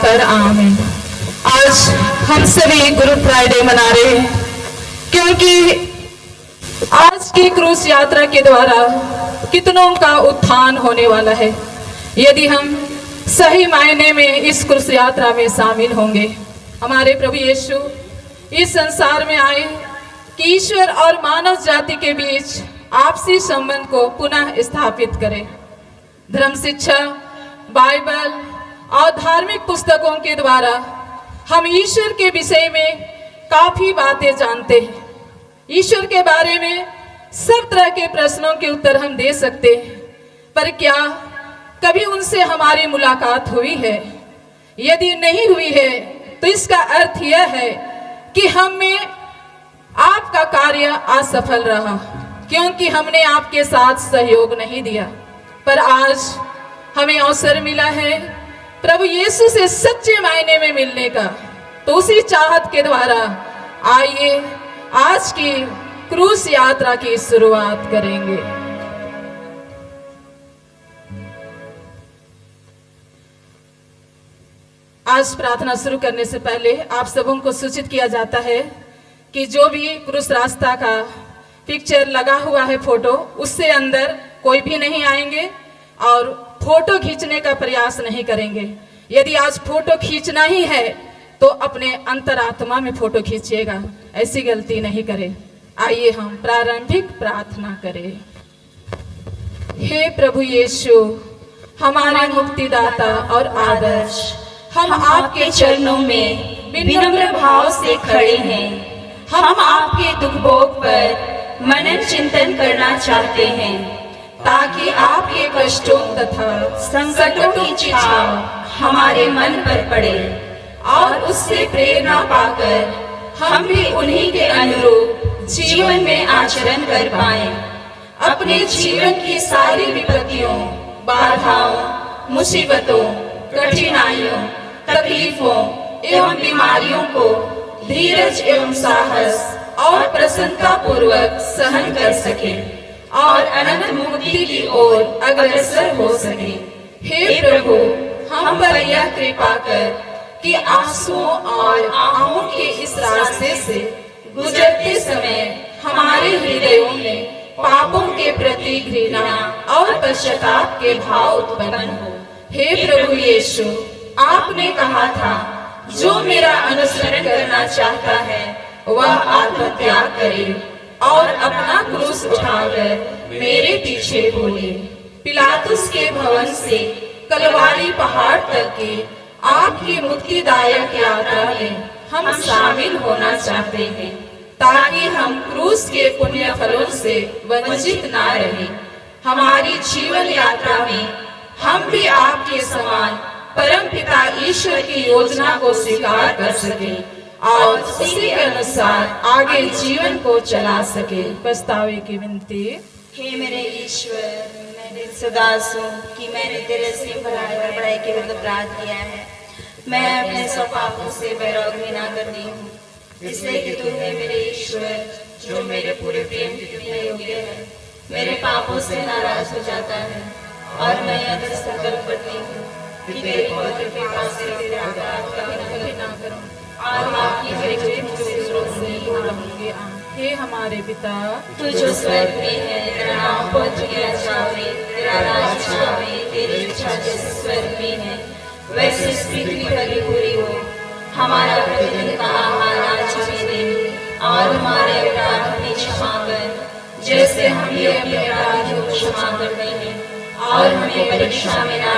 पर आमीन। आज हम सभी गुरु फ्राइडे मना रहे हैं क्योंकि आज की क्रूस यात्रा के द्वारा कितनों का उत्थान होने वाला है। यदि हम सही मायने में इस क्रूस यात्रा में शामिल होंगे, हमारे प्रभु यीशु इस संसार में आए कि ईश्वर और मानव जाति के बीच आपसी संबंध को पुनः स्थापित करें। धर्म शिक्षा, बाइबल और धार्मिक पुस्तकों के द्वारा हम ईश्वर के विषय में काफी बातें जानते हैं। ईश्वर के बारे में सब तरह के प्रश्नों के उत्तर हम दे सकते हैं, पर क्या कभी उनसे हमारी मुलाकात हुई है? यदि नहीं हुई है तो इसका अर्थ यह है कि हम में आपका कार्य असफल रहा, क्योंकि हमने आपके साथ सहयोग नहीं दिया। पर आज हमें अवसर मिला है प्रभु यीशु से सच्चे मायने में मिलने का। तो उसी चाहत के द्वारा आइए आज की क्रूस यात्रा की शुरुआत करेंगे। आज प्रार्थना शुरू करने से पहले आप सबों को सूचित किया जाता है कि जो भी क्रूस रास्ता का पिक्चर लगा हुआ है, फोटो, उससे अंदर कोई भी नहीं आएंगे और फोटो खींचने का प्रयास नहीं करेंगे। यदि आज फोटो खींचना ही है तो अपने अंतरात्मा में फोटो खींचिएगा, ऐसी गलती नहीं करें। आइए हम प्रारंभिक प्रार्थना करें। हे प्रभु यीशु, हमारे मुक्तिदाता और आदर्श, हम आपके चरणों में विनम्र भाव से खड़े हैं। हम आपके दुख भोग पर मनन चिंतन करना चाहते हैं ताकि आपके कष्टों तथा संकटों की छाव हमारे मन पर पड़े और उससे प्रेरणा पाकर हम भी उन्हीं के अनुरूप जीवन में आचरण कर पाएं। अपने जीवन की सारी विपत्तियों, बाधाओं, मुसीबतों, कठिनाइयों, तकलीफों एवं बीमारियों को धीरज एवं साहस और प्रसन्नता पूर्वक सहन कर सके और अनंत मुक्ति की ओर अग्रसर हो सके। हे प्रभु, हम पर यह कृपा कर कि आंसुओं और आहों के इस रास्ते से गुजरते समय हमारे हृदयों में पापों के प्रति घृणा और पश्चाताप के भाव उत्पन्न हो। हे प्रभु यीशु, आपने कहा था, जो मेरा अनुसरण करना चाहता है वह आत्मत्याग करे और अपना क्रूस उठाकर मेरे पीछे बोले। पिलातुस के भवन से कलवारी पहाड़ तक की आपकी मुक्तिदायक यात्रा में हम शामिल होना चाहते हैं ताकि हम क्रूस के पुण्य फलों से वंचित ना रहें। हमारी जीवन यात्रा में हम भी आपके समान परम पिता ईश्वर की योजना को स्वीकार कर सके और उसी के अनुसार आगे जीवन को चला सके। पछतावे की विनती। हे मेरे ईश्वर, मैं दिल से उदास हूँ कि मैंने तेरे से बड़ाई के विरुद्ध अपराध किया है। मैं अपने सब पापों से बैरागी ना करती हूँ, इसलिए कि तुमने मेरे ईश्वर, जो मेरे पूरे प्रेम के लिए योग्य है, मेरे पापों से नाराज हो जाता है। और मैं यह संकल्प करती हूँ कि तेरे पवित्र कृपा से तेरा अपराध कभी ना करूं और आपकी हर एक मुझसे विरोध नहीं होंगे। हे हमारे पिता, तू जो स्वर्ग में है, तेरा नाम पवित्र किया जावे, तेरा राज आवे, तेरी इच्छा जैसे स्वर्ग में है वैसे इस पृथ्वी पर भी पूरी हो। हमारा प्रतिदिन का आहार आज हमें दे और हमारे अपराध हमें क्षमा कर जैसे हम भी अपने अपराधियों को क्षमा करते हैं, और हमें परीक्षा में ना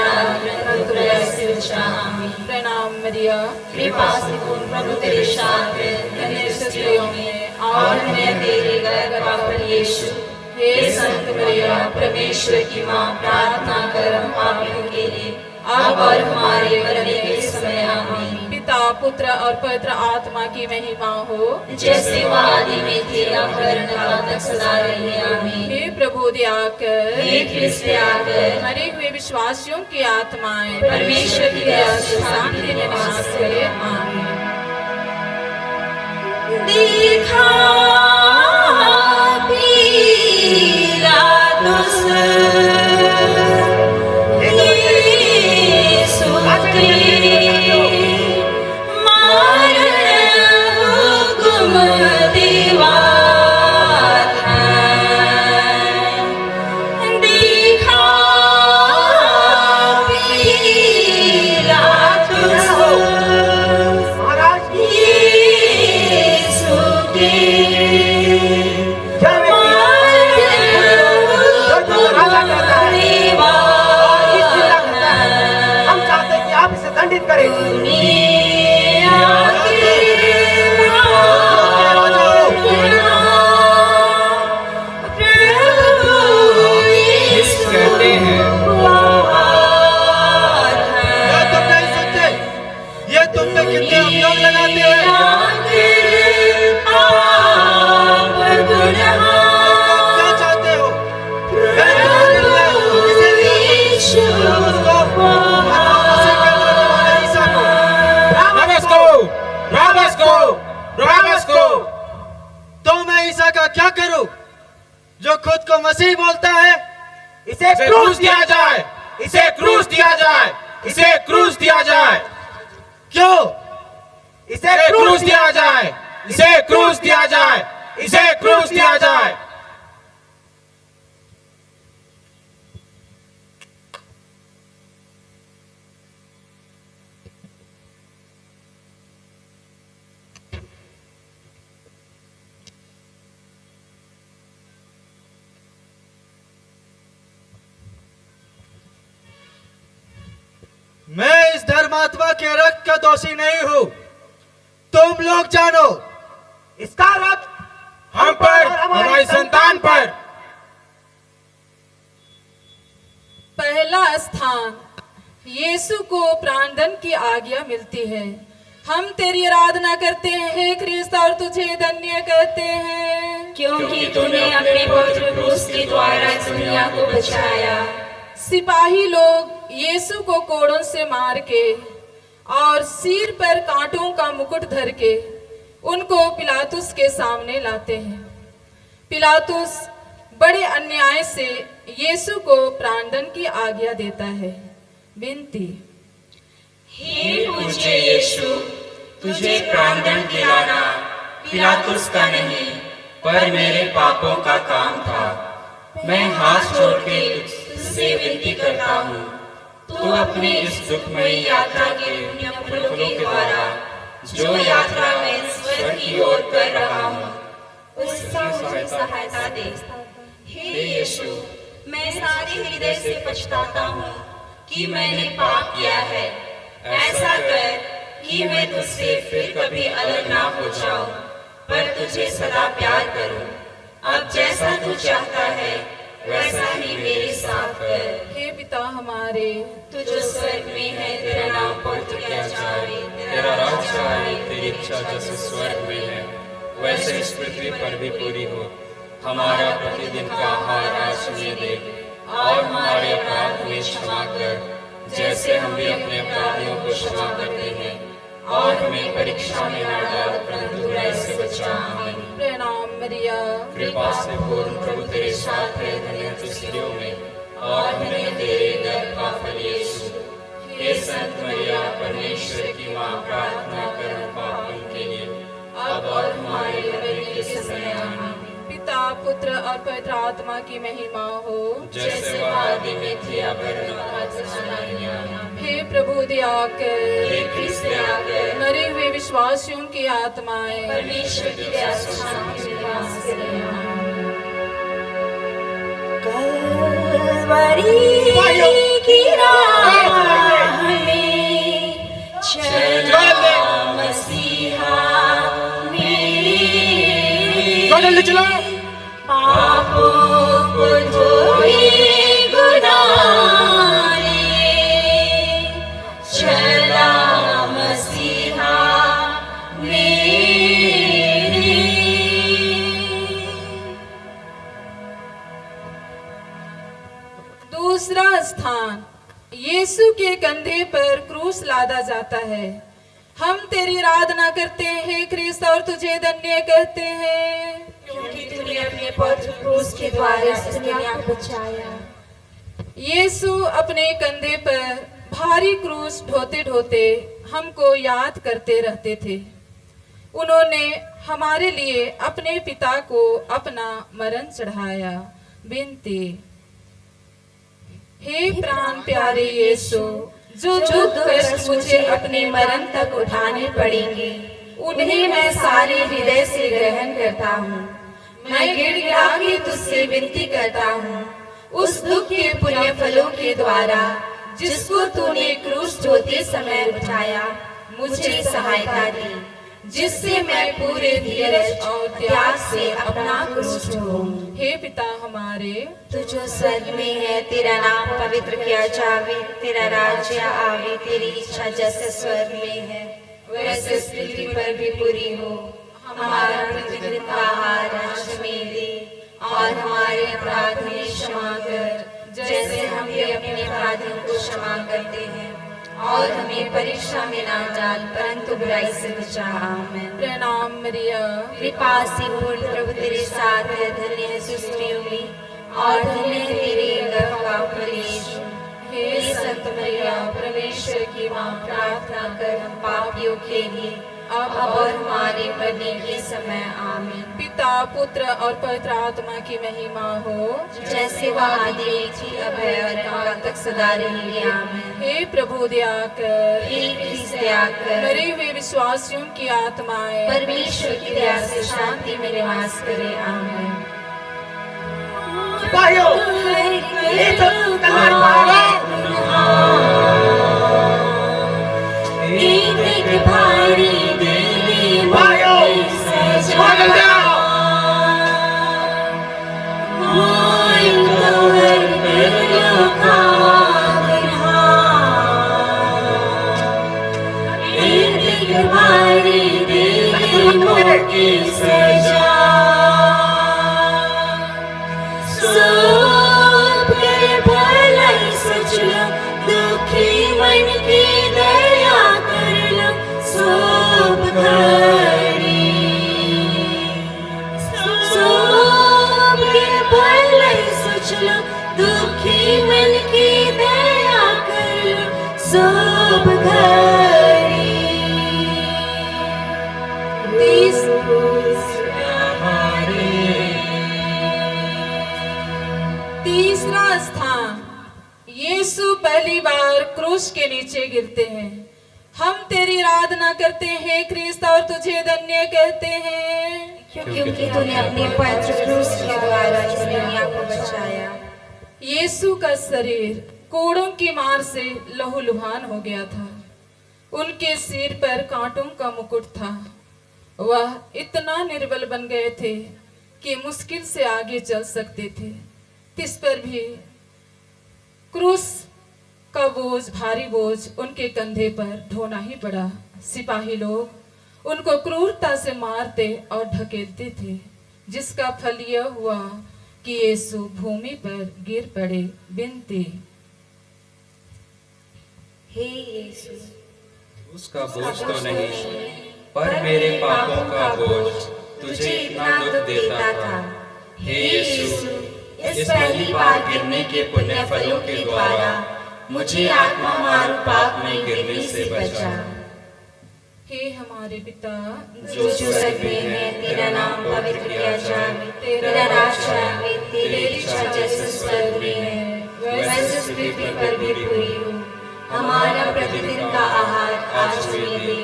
डाल से बचा। आमीन। प्रणाम मरिया, कृपा से पूर्ण प्रभु तेरे साथ है, धन्य स्त्रियों में और मैं तेरे गर्भ का फल यीशु। हे संत मरिया, परमेश्वर की माँ, प्रार्थना कर हम पापियों के लिए अब और हमारे मरने के समय। आमीन। पिता, पुत्र और पवित्र आत्मा की महिमा हो, जैसे वह आदि में थी अब काल तक सदा रही। आमीन। हे प्रभु दया कर, हे ख्रिस्त दया कर, मरे हुए विश्वासियों की आत्माएं परमेश्वर की दया से शांति में निवास करे। आमीन। देखा Amen. आके क्या व्यक्ति जो तुम राजा कहता है और इस जिला कहता है, हम चाहते हैं कि आप इसे दंडित करें। कहते हैं ये तुम नहीं सुनते, ये तुम पे कितने अभियोग लगाते हैं। क्या चाहते हो? तो मैं ईसा का क्या करूं जो खुद को मसीह बोलता है? इसे क्रूस दिया जाए, इसे क्रूस दिया जाए, इसे क्रूस दिया जाए। क्यों? इसे क्रूस दिया जाए, इसे क्रूस दिया जाए, इसे क्रूस दिया जाए। मैं इस धर्मात्मा के रक्त का दोषी नहीं हूं, तुम लोग जानो। इसका रक्त हम पर, हमारी संतान पर। पहला स्थान, यीशु को प्राणदंड की आज्ञा मिलती है। हम तेरी आराधना करते हैं हे ख्रिस्त और तुझे धन्य कहते हैं, क्योंकि तूने अपने पवित्र क्रूस के द्वारा इस दुनिया को बचाया। सिपाही लोग यीशु को कोड़ों से मार के और सिर पर कांटों का मुकुट धर के उनको पिलातुस के सामने लाते हैं। पिलातुस बड़े अन्याय से यीशु को प्राणदंड की आज्ञा देता है। विनती, हे पूज्य यीशु, तुझे प्राणदंड दिलाना पिलातुस का नहीं पर मेरे पापों का काम था। मैं हाथ जोड़ के तुझसे विनती करता हूँ, तू अपनी इस दुखमयी यात्रा के पुण्य फलों के द्वारा जो यात्रा मैं स्वर्ग की ओर कर रहा हूँ, उसका मुझे सहायता दे। हे यीशु, मैं सारे हृदय से पछताता हूँ कि मैंने पाप किया है। ऐसा कर कि मैं तुझसे फिर कभी अलग ना हो जाऊं, पर तुझे सदा प्यार करूं। अब जैसा तू चाहता है वैसा ही मेरे साथ कर। हे पिता हमारे, तू जो स्वर्ग में है, तेरा नाम पवित्र किया जाए, तेरा राज्य आए, तेरी इच्छा जैसे स्वर्ग में है वैसे इस पृथ्वी पर भी पूरी हो। हमारा प्रतिदिन का आहार आज हमें दे और हमारे अपराध हमें क्षमा कर जैसे हम भी अपने अपराधियों को क्षमा करते हैं, और हमें परीक्षा में न डाल परंतु बुराई से बचा। आमीन। प्रणाम मरिया, कृपा से पूर्ण प्रभु तेरे साथ है, धन्य तू स्त्रियों में और धन्य तेरे गर्भ का फल यीशु। हे संत मरिया, परमेश्वर की माँ, प्रार्थना कर हम पापियों के लिए अब और हमारे मरने के समय। आमीन। पिता पुत्र और पवित्र आत्मा की महिमा हो, जैसे वह आदि में थी अब और हे प्रभु दया कर, हे ख्रिस्त दया कर, मरे हुए विश्वासियों की आत्माएं परमेश्वर की दया से शांति में वास करें। कल्वरी की राह में चला मसीहा मेरे, चलो पापों को धोए गुनाह ले, चला मसीहा मेरे। दूसरा स्थान, यीशु के कंधे पर क्रूस लादा जाता है। हम तेरी आराधना करते हैं हे ख्रिस्त और तुझे धन्य कहते हैं, क्योंकि तूने अपने पवित्र क्रूस के द्वारा इस दुनिया को बचाया। यीशु अपने कंधे पर भारी क्रूस ढोते ढोते हमको याद करते रहते थे। उन्होंने हमारे लिए अपने पिता को अपना मरण चढ़ाया। विनती, हे प्राण प्यारे यीशु, जो दुख कष्ट मुझे अपने मरण तक उठाने पड़ेंगे, उन्हें मैं सारे हृदय से ग्रहण करता हूँ। मैं गिड़गिड़ा के तुझसे विनती करता हूँ, उस दुख के पुण्य फलों के द्वारा जिसको तूने क्रूस ढोते समय उठाया, मुझे सहायता दी, जिससे मैं पूरे धीरज और त्याग से अपना क्रूस ढोऊं। हे पिता हमारे, तू जो स्वर्ग में है, तेरा नाम पवित्र किया जावे, तेरा राज्य आवे, तेरी इच्छा जैसे स्वर्ग में है वैसे इस पृथ्वी पर भी पूरी हो। हमारा प्रतिदिन का आहार आज हमें दे, और हमारे अपराध हमें क्षमा कर, जैसे हम भी अपने अपराधियों को क्षमा करते हैं, और हमें परीक्षा में ना डाल, परंतु बुराई से बचा। आमीन। प्रणाम मरिया, कृपा से पूर्ण प्रभु तेरे साथ है, धन्य है तू स्त्रियों में, और धन्य है तेरे गर्भ का फल यीशु। हे संत मरिया, परमेश्वर की माँ, प्रार्थना कर हम पापियों के लिए, अब और हमारे मरने के समय। आमीन। पिता पुत्र और पवित्र आत्मा की महिमा हो, जैसे वह आदि में थी, अब है और काल तक सदा रहेगी। आमीन। हे प्रभु दया कर, हे ख्रीस्त दया कर, मरे हुए विश्वासियों की आत्माएं परमेश्वर की दया से शांति में निवास करे। आमीन। सिपाहियों, ये तो तलवार मारो। भारी दिली सिपाहियों, पागल जाओ। दुखी मन की दया कर लो, सोप घड़ी सोप के भले सोच लो, दुखी मन की दया कर लो, सोप घड़ी। तीसरा स्थान, यीशु पहली बार क्रूस के नीचे गिरते हैं। हम तेरी आराधना करते हैं क्रिस्त, और तुझे धन्य कहते हैं, क्योंकि तूने अपने पवित्र क्रूस के द्वारा इस दुनिया को बचाया। यीशु का शरीर कोड़ों की मार से लहूलुहान हो गया था। उनके सिर पर कांटों का मुकुट था। वह इतना निर्बल बन गए थे कि मुश्किल से आगे चल सकते थे। तिस पर भी क्रूस का बोझ, भारी बोझ उनके कंधे पर ढोना ही पड़ा। सिपाही लोग उनको क्रूरता से मारते और ढकेलते थे, जिसका फल यह हुआ कि यीशु भूमि पर गिर पड़े। बिनती, हे यीशु, उसका बोझ तो नहीं, पर मेरे पापों का बोझ तुझे इतना दुख देता था। हे यीशु, इस पहली बार गिरने के पुण्य फलों के द्वारा मुझे आत्मा मारू पाप में गिरने से बचा। हे हमारे पिता जो स्वर्ग में है, तेरा नाम पवित्र किया जाए, तेरा राज्य आवे, तेरी इच्छा जैसे स्वर्ग में है वैसे इस पृथ्वी पर भी पूरी हो। हमारा प्रतिदिन का आहार आज हमें दे,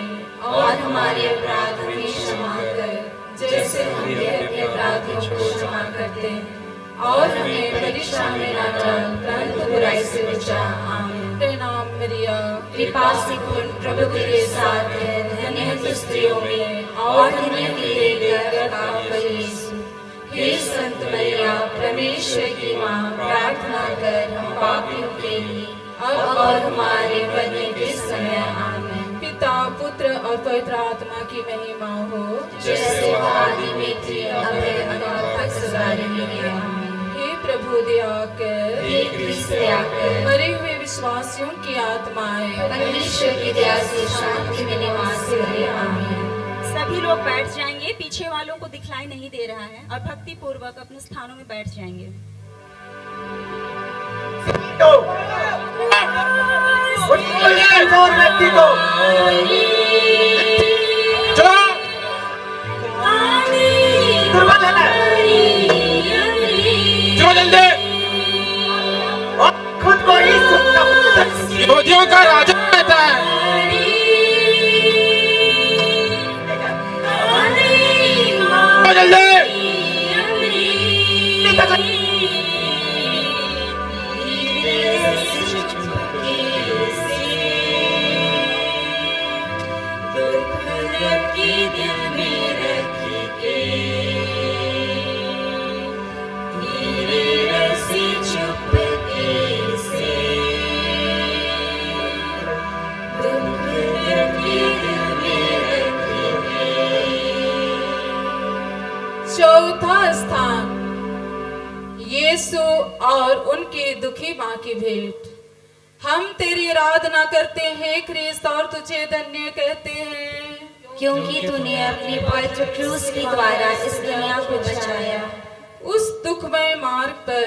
और हमारे अपराध हमें क्षमा कर, जैसे हम भी अपने अपराधियों को क्षमा करते हैं, और हमें परीक्षा में न डाल, परंतु बुराई से बचा। आमीन। प्रणाम मरिया, कृपा से पूर्ण प्रभु तेरे साथ है, धन्य है तू स्त्रियों में, और धन्य तेरे गर्भ का फल यीशु। हे संत मरिया, परमेश्वर की माँ, प्रार्थना कर हम पापियों के लिए, अब और हमारे मरने के समय। आमीन। पिता पुत्र और पवित्र आत्मा की महिमा हो, जैसे वह आदि में थी, अब है अनंत तक सदा रहेगी। आमीन। हे प्रभु दया कर, हे ख्रीस्त दया कर, मरे हुए विश्वासियों की आत्माएं परमेश्वर की दया से शांति में निवास करे। आमीन। सभी लोग बैठ जाएंगे, पीछे वालों को दिखलाई नहीं दे रहा है, और भक्ति पूर्वक अपने स्थानों में बैठ जाएंगे। और व्यक्ति को जो दुर्बल है, जो जल्दी और खुद को यहूदियों का राजा कहता है। चौथा स्थान, यीशु और उनकी दुखी माँ की भेंट। हम तेरी आराधना करते हैं क्रिस्त और तुझे धन्य कहते हैं, क्योंकि तूने अपने पवित्र क्रूस के द्वारा इस दुनिया को बचाया। उस दुखमय मार्ग पर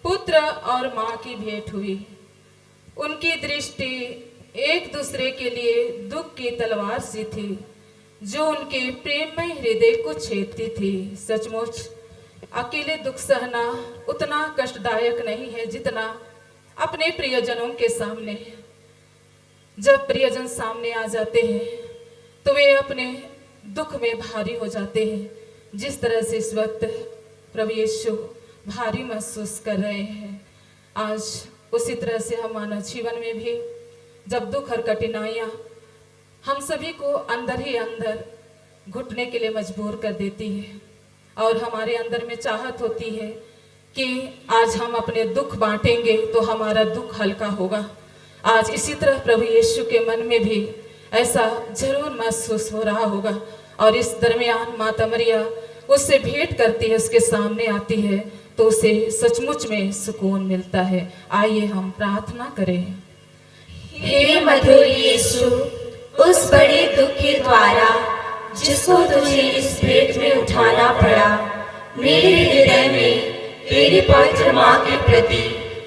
पुत्र और माँ की भेंट हुई। उनकी दृष्टि एक दूसरे के लिए दुख की तलवार सी थी जो उनके प्रेममय हृदय को छेदती थी। सचमुच अकेले दुख सहना उतना कष्टदायक नहीं है जितना अपने प्रियजनों के सामने। जब प्रियजन सामने आ जाते हैं तो वे अपने दुख में भारी हो जाते हैं। जिस तरह से इस वक्त प्रभु यीशु भारी महसूस कर रहे हैं, आज उसी तरह से हम मानव जीवन में भी जब दुख और कठिनाइयाँ हम सभी को अंदर ही अंदर घुटने के लिए मजबूर कर देती है और हमारे अंदर में चाहत होती है कि आज हम अपने दुख बांटेंगे तो हमारा दुख हल्का होगा। आज इसी तरह प्रभु यीशु के मन में भी ऐसा जरूर महसूस हो रहा होगा। और इस दरमियान माता मरिया उससे भेंट करती है, उसके सामने आती है तो उसे सचमुच में सुकून मिलता है। आइए हम प्रार्थना करें। हे मधुर यीशु, उस बड़े दुख के द्वारा जिसको तुझे इस भेंट में उठाना पड़ा, मेरे हृदय में तेरी पवित्र माँ के प्रति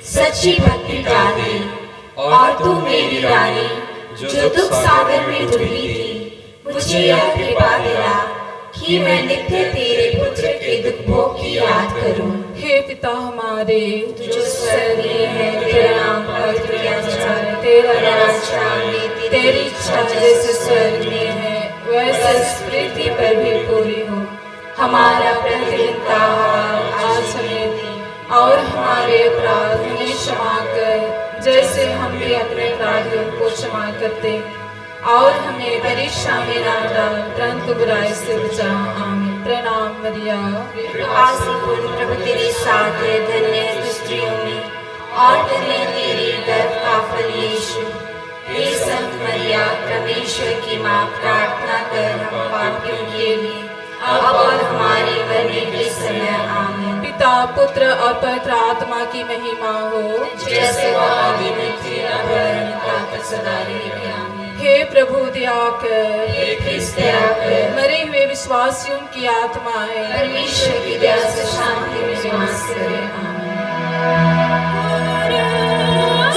सच्ची भक्ति डाल दी। और तू मेरी रानी जो दुख सागर में डूबी थी, मुझे यह कृपा दिला कि मैं नित्य तेरे पुत्र के दुख भोग की याद करूं। हे पिता हमारे जो स्वर्ग में है, तेरा नाम पवित्र किया जाए, तेरा राज्य आए, तेरी इच्छा जैसे स्वर्ग में है वैसे इस पृथ्वी पर भी पूरी हो। हमारा प्रतिदिन का आहार आज हमें दे, और हमारे अपराध हमें क्षमा कर जैसे हम भी अपने अपराधियों को क्षमा करते, और हमें परीक्षा में ना डाल परंतु बुराई से बचा। आमीन। प्रणाम मरिया, आशीर्वाद प्रभु तेरे साथ है, धन्य है तू स्त्रियों में और धन्य तेरे गर्भ का फल यीशु। हे संत मरिया, परमेश्वर की माँ, प्रार्थना कर हम पापियों के लिए अब और हमारे मरने के समय। आमीन। पिता पुत्र और पवित्र आत्मा की महिमा हो, जैसे वह आदि में थी, अब और सदा रहेगी। आमीन। हे प्रभु दया कर, हे ख्रिस्त दया कर, मरे हुए विश्वासियों की आत्माएं परमेश्वर की दया से शांति में निवास करे।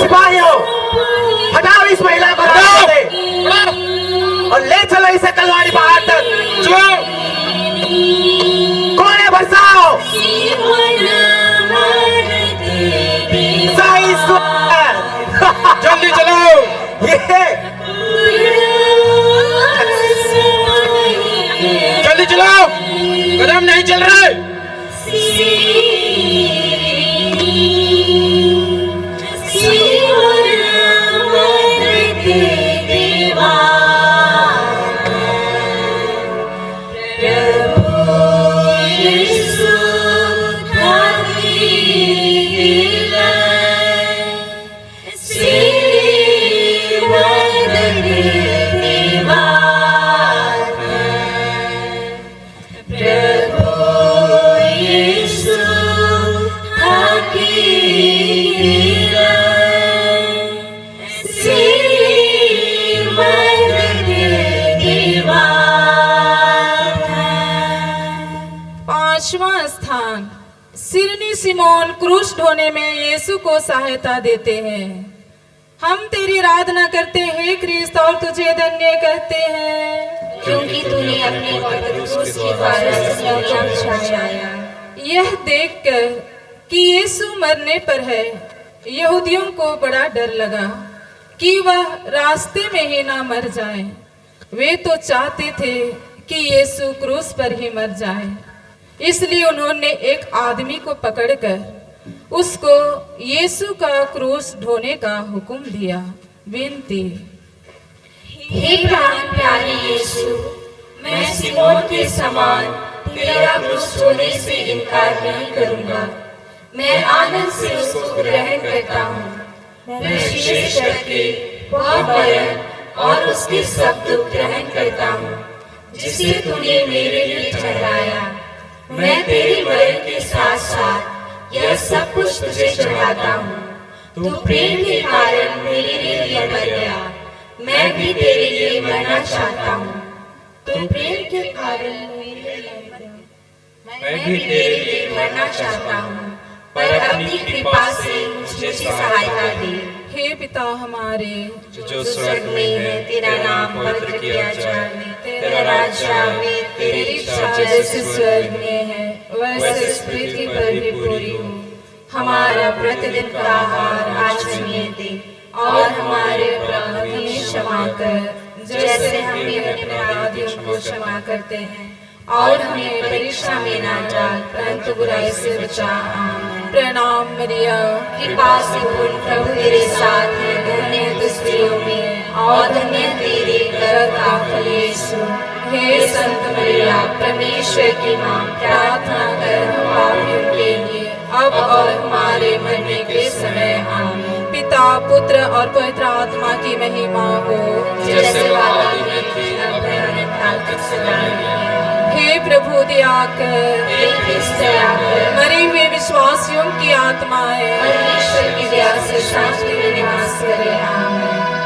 सिपाहियों, हटाओ इस महिला को रास्ते से और ले चलो इसे कलवारी पहाड़ तक। कोने बरसाओ, सही जल्दी चलो। जल्दी चलाओ, कदम नहीं चल रहे। पांचवां स्थान, सिरनी सिमोन क्रूस ढोने में यीशु को सहायता देते हैं। हम तेरी आराधना करते हैं क्रिस्त और तुझे धन्य कहते हैं, क्योंकि तूने अपने पवित्र क्रूस के द्वारा इस दुनिया को बचाया। यह देखकर कि यीशु मरने पर है, यहूदियों को बड़ा डर लगा कि वह रास्ते में ही ना मर जाए। वे तो चाहते थे कि यीशु क्रूस पर ही मर जाए, इसलिए उन्होंने एक आदमी को पकड़कर उसको यीशु का क्रूस ढोने का हुक्म दिया। विनती, हे प्राण प्यारे यीशु, मैं सिमोन के समान तेरा क्रूस ढोने से इनकार नहीं करूंगा। मैं आनंद से उसको ग्रहण करता हूँ। मैं विशेष करके वह मरण और उसके सब दुख ग्रहण करता हूँ जिसे तूने मेरे लिए ठहराया। मैं तेरी वर्ण के साथ साथ यह सब कुछ तुझे चढ़ाता हूँ। तू प्रेम के कारण मेरे लिए मर गया, मैं भी तेरे लिए मरना चाहता हूँ। तू प्रेम के कारण मेरे लिए मर गया, मैं भी तेरे लिए मरना चाहता हूँ, पर अपनी कृपा से मुझे सहायता दे। हे पिता हमारे जो स्वर्ग में है, तेरा नाम पवित्र किया जाए, तेरा राज्य आवे, तेरी इच्छा जैसे स्वर्ग में है वैसे इस पृथ्वी पर भी पूरी हो। हमारा प्रतिदिन का आहार आज हमें दे, और हमारे अपराध हमें क्षमा कर जैसे हम भी अपने अपराधियों को क्षमा करते हैं, और हमें परीक्षा में ना डाल परंतु बुराई से बचा। आमीन। प्रणाम मरिया, कृपा से पूर्ण प्रभु तेरे साथ है, धन्य है तू स्त्रियों में, और धन्य तेरे गर्भ का फल यीशु। हे संत मरिया, परमेश्वर की माँ, प्रार्थना कर हम पापियों के लिए, अब और हमारे मरने के समय। आमीन। पिता पुत्र और पवित्र आत्मा की महिमा हो, जैसे आदि में थी, अब अनंत काल तक सदा रहेगी। हे प्रभु दया कर, हे ख्रिस्त दया कर, मरी हुए विश्वासियों की आत्माएं परमेश्वर की दया से शांति में निवास करे। आमीन।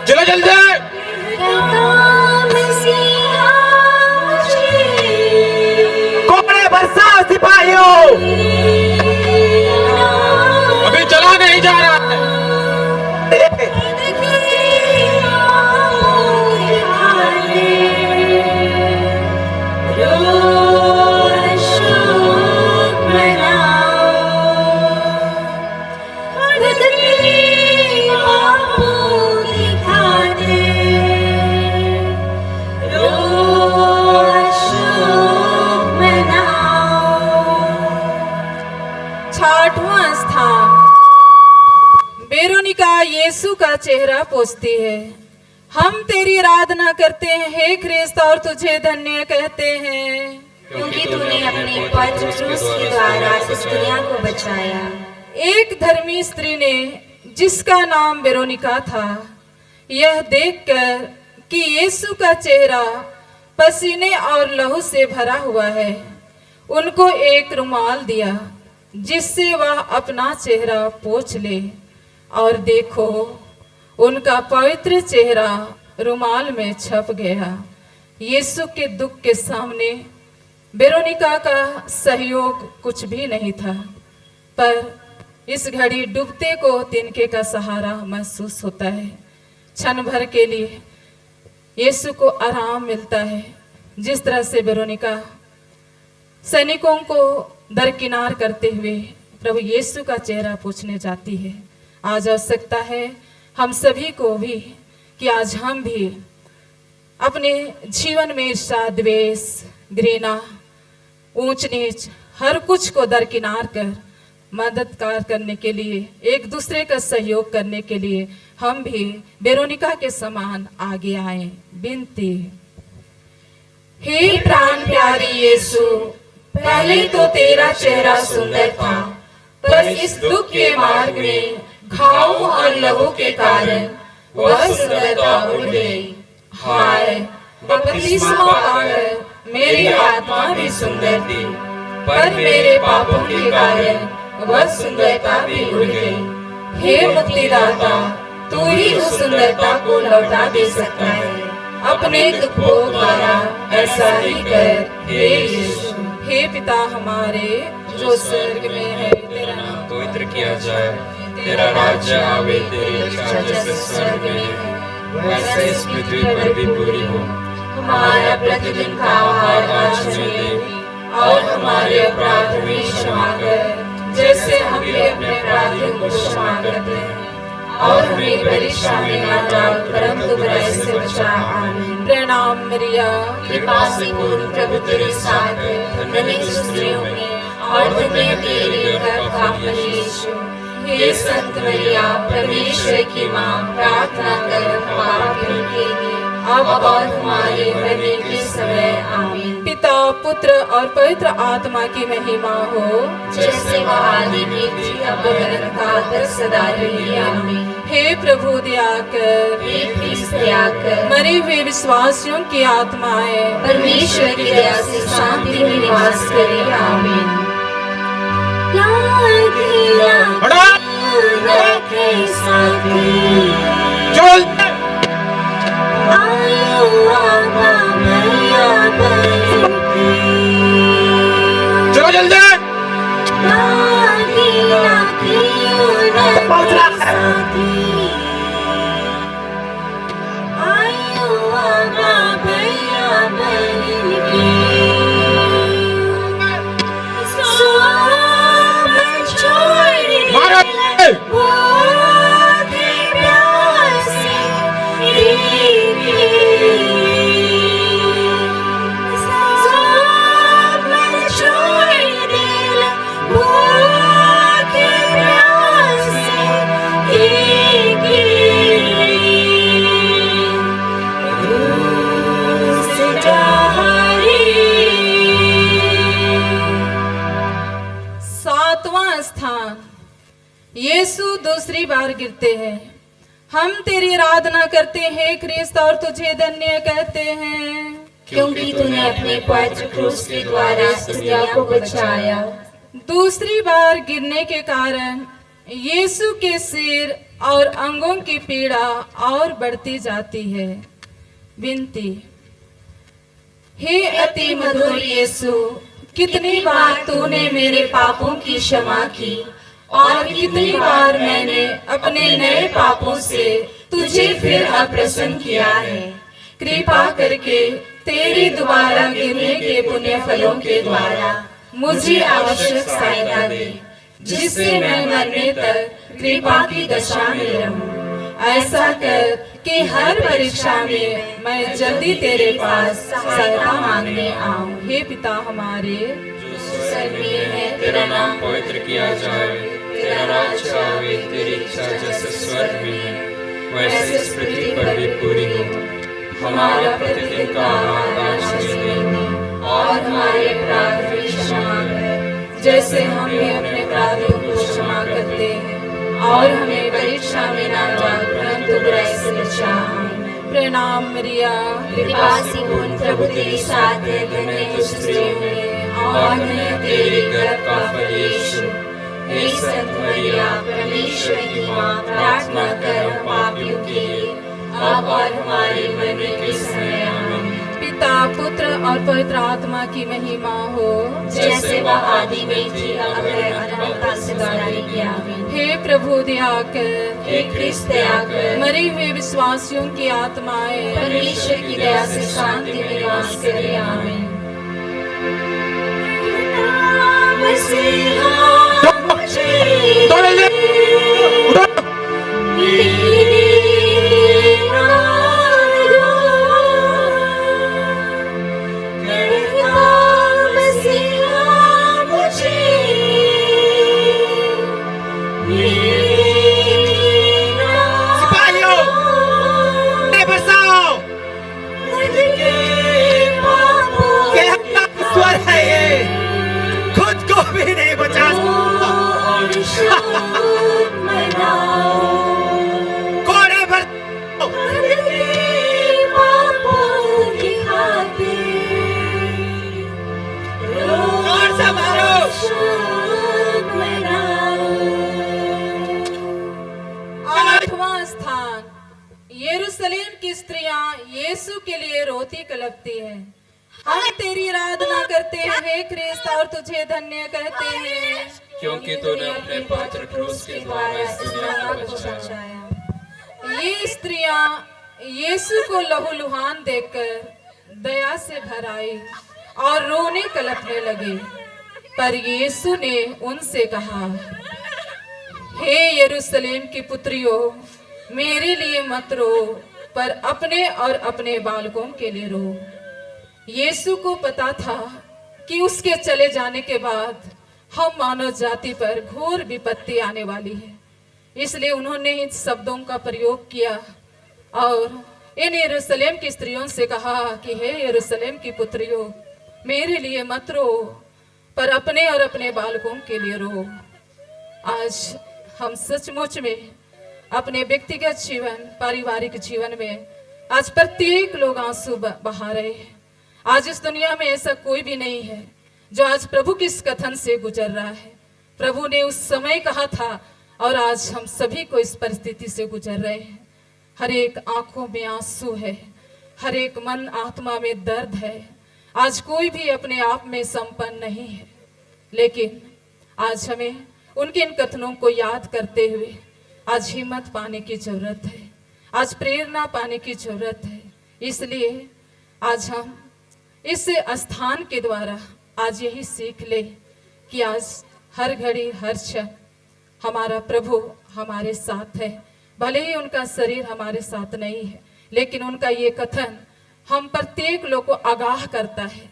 चलो जल्दी। कोने बरसा सिपाहियों, अभी चला नहीं जा रहा है। छठवां स्थान, वेरोनिका यीशु का चेहरा पोंछती है। हम तेरी आराधना करते हैं हे ख्रिस्त, और तुझे धन्य कहते हैं, क्योंकि तूने अपने पवित्र क्रूस के द्वारा इस दुनिया को बचाया। एक धर्मी स्त्री ने जिसका नाम वेरोनिका था, यह देखकर कि यीशु का चेहरा पसीने और लहू से भरा हुआ है, उनको एक रुमाल दिया जिससे वह अपना चेहरा पोंछ ले, और देखो उनका पवित्र चेहरा रुमाल में छप गया। यीशु के दुख के सामने वेरोनिका का सहयोग कुछ भी नहीं था, पर इस घड़ी डूबते को तिनके का सहारा महसूस होता है। क्षण भर के लिए यीशु को आराम मिलता है। जिस तरह से वेरोनिका सैनिकों को दरकिनार करते हुए प्रभु यीशु का चेहरा पूछने जाती है, आज आवश्यकता है हम सभी को भी कि आज हम भी अपने जीवन में ईर्ष्या, द्वेष, घृणा, ऊंच नीच हर कुछ को दरकिनार कर मददगार करने के लिए, एक दूसरे का सहयोग करने के लिए हम भी वेरोनिका के समान आगे आए। विनती। हे प्राण प्यारे यीशु, पहले तो तेरा चेहरा सुंदर था, पर इस दुख के मार्ग में घावों और लहू के कारण वह सुंदरता उड़ गई। हाय, बपतिस्मा पाकर मेरी आत्मा भी सुंदर थी, पर मेरे पापों के कारण वह सुंदरता भी उड़ गई। हे मुक्तिदाता, तू ही उस सुंदरता को लौटा दे सकता है। अपने दुखों द्वारा ऐसा ही कर हे यीशु। हे पिता हमारे जो स्वर्ग में है, तेरा नाम पवित्र किया जाए, तेरा राज्य आवे, तेरी इच्छा जैसे स्वर्ग में है वैसे इस पृथ्वी पर भी पूरी हो। हमारा प्रतिदिन का आहार आज हमें दे, और हमारे अपराध हमें क्षमा कर जैसे हम भी अपने अपराधियों को क्षमा करते हैं, और हमें परीक्षा में न डाल परंतु बुराई से बचा। आमीन। प्रणाम मरिया, कृपा से पूर्ण प्रभु तेरे साथ है, धन्य तू स्त्रियों में, और धन्य तेरे गर्भ का फल यीशु। हे संत मरिया, परमेश्वर की माँ, प्रार्थना कर पापियों के लिए, अब और हमारे मरने के समय। आमीन। पिता पुत्र और पवित्र आत्मा की महिमा हो, जैसे वह आदि में थी अब काल सदा रही। आमीन। हे प्रभु दया कर, हे ख्रिस्त दया कर, मरे हुए विश्वासियों की आत्माएं परमेश्वर की दया से शांति में निवास करे। आमीन। बढ़ा चल चलो जल्दी यीशु दूसरी बार गिरते हैं। हम तेरी आराधना करते हैं ख्रिस्त और तुझे धन्य कहते हैं, क्योंकि तूने अपने पवित्र क्रूस के द्वारा इस दुनिया को बचाया। दूसरी बार गिरने के कारण यीशु के सिर और अंगों की पीड़ा और बढ़ती जाती है। विनती, हे अति मधुर यीशु, कितनी बार तूने मेरे पापों की क्षमा की और कितनी बार मैंने अपने नए पापों से तुझे फिर अप्रसन्न किया है। कृपा करके तेरी दोबारा गिरने के पुण्य फलों के द्वारा मुझे आवश्यक सहायता दे, जिससे मैं मरने तक कृपा की दशा में रहूं। ऐसा कर कि हर परीक्षा में मैं जल्दी तेरे पास सहायता मांगने आऊं। हे पिता हमारे स्वर्गीय है, तेरा नाम पवित्र किया जाए, तेरा राज्य आवे, तेरी इच्छा जैसे स्वर्ग में है वैसे इस पृथ्वी पर भी पूरी हो। हमारा प्रतिदिन का आहार आज हमें दे और हमारे अपराध भी क्षमा कर, जैसे हम भी अपने अपराधियों को क्षमा करते हैं, और हमें परीक्षा में ना डाल परंतु बुराई से बचा। आमीन। प्रणाम मरिया, कृपा से पूर्ण प्रभु तेरे साथ है, धन्य है तू स्त्रियों में और धन्य तेरे गर्भ का फल यीशु। हे संत मरिया, परमेश्वर की माँ, प्रार्थना कर हम पापियों के लिए अब और हमारे मरने के समय। आमीन। पिता पुत्र और पवित्र आत्मा की महिमा हो, जैसे वह आदि में थी अब है अनंतता से द्वारा रही। आमीन। हे प्रभु दया कर, हे ख्रिस्त दया कर, मरे हुए विश्वासियों की आत्माएं परमेश्वर की दया से शांति में निवास करे। आमीन। आठवां स्थान, यरूशलेम की स्त्रियां यीशु के लिए रोती कलपती है। हम तेरी आराधना करते हैं हे ख्रिस्त और तुझे धन्य कहते हैं, क्योंकि तूने अपने पवित्र क्रूस के द्वारा इस दुनिया को बचाया। ये स्त्रियां यीशु को लहूलुहान देखकर दया से भर आई और रोने कलपने लगे। पर यीशु ने उनसे कहा, हे यरूशलेम की पुत्रियों, मेरे लिए मत रो, पर अपने और अपने बालकों के लिए रो। यीशु को पता था कि उसके चले जाने के बाद हम मानव जाति पर घोर विपत्ति आने वाली है, इसलिए उन्होंने इन शब्दों का प्रयोग किया और इन यरूशलेम की स्त्रियों से कहा कि हे यरूशलेम की पुत्रियों, मेरे लिए मत रो, पर अपने और अपने बालकों के लिए रो। आज हम सचमुच में अपने व्यक्तिगत जीवन, पारिवारिक जीवन में आज प्रत्येक लोग आंसू बहा रहे हैं। आज इस दुनिया में ऐसा कोई भी नहीं है जो आज प्रभु की इस कथन से गुजर रहा है। प्रभु ने उस समय कहा था और आज हम सभी को इस परिस्थिति से गुजर रहे हैं। हर एक आंखों में आंसू है, हर एक मन आत्मा में दर्द है। आज कोई भी अपने आप में संपन्न नहीं है, लेकिन आज हमें उनके इन कथनों को याद करते हुए आज हिम्मत पाने की जरूरत है, आज प्रेरणा पाने की जरूरत है। इसलिए आज हम इस स्थान के द्वारा आज यही सीख ले कि आज हर घड़ी हर क्षण हमारा प्रभु हमारे साथ है। भले ही उनका शरीर हमारे साथ नहीं है, लेकिन उनका ये कथन हम प्रत्येक लोग को आगाह करता है,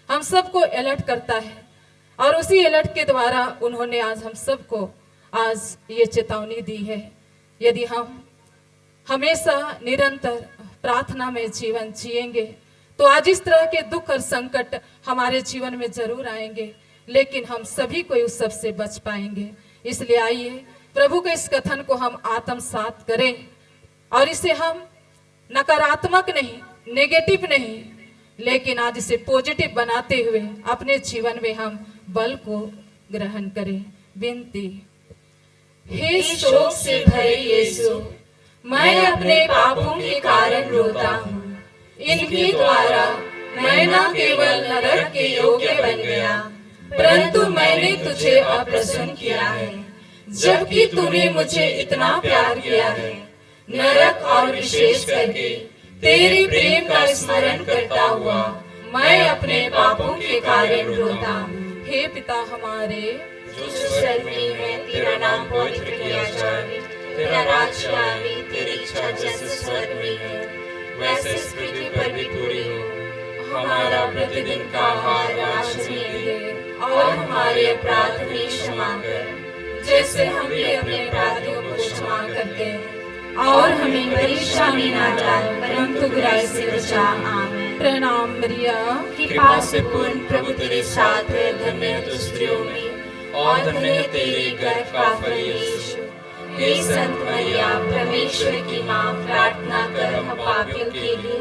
हम सबको अलर्ट करता है। और उसी अलर्ट के द्वारा उन्होंने आज हम सबको आज ये चेतावनी दी है। यदि हम हमेशा निरंतर प्रार्थना में जीवन जिएंगे तो आज इस तरह के दुख और संकट हमारे जीवन में जरूर आएंगे, लेकिन हम सभी को उस सब से बच पाएंगे। इसलिए आइए प्रभु के इस कथन को हम आत्मसात करें और इसे हम नकारात्मक नहीं, नेगेटिव नहीं, लेकिन आज इसे पॉजिटिव बनाते हुए अपने जीवन में हम बल को ग्रहण करें। विनती। हे शोक से भरे यीशु, मैं अपने पापों के कारण रोता हूँ। इनके द्वारा मैं न केवल नरक के योग्य बन गया, परंतु मैंने तुझे अप्रसन्न किया है, जबकि तूने मुझे इतना प्यार किया है। नरक और विशेष करके तेरे प्रेम का स्मरण करता हुआ मैं अपने पापों के कारण रोता हूँ। हे पिता हमारे जो स्वर्ग में है, तेरा नाम पवित्र किया जाए, तेरा राज्य आवे, तेरी इच्छा जैसे स्वर्ग में है वैसे इस पृथ्वी पर भी पूरी हो। हमारा प्रतिदिन का आहार आज हमें दे, और हमारे अपराध हमें क्षमा कर, जैसे हम भी अपने अपराधियों को क्षमा करते हैं, और हमें परीक्षा में ना डाल, परंतु बुराई से बचा। आमीन। प्रणाम मरिया, कृपा से पूर्ण प्रभु तेरे साथ है, धन्य है तू स्त्रियों में और धन्य है तेरे गर्भ का फल यीशु। हे संत मरिया, परमेश्वर की माँ, प्रार्थना कर हम पापियों के लिए,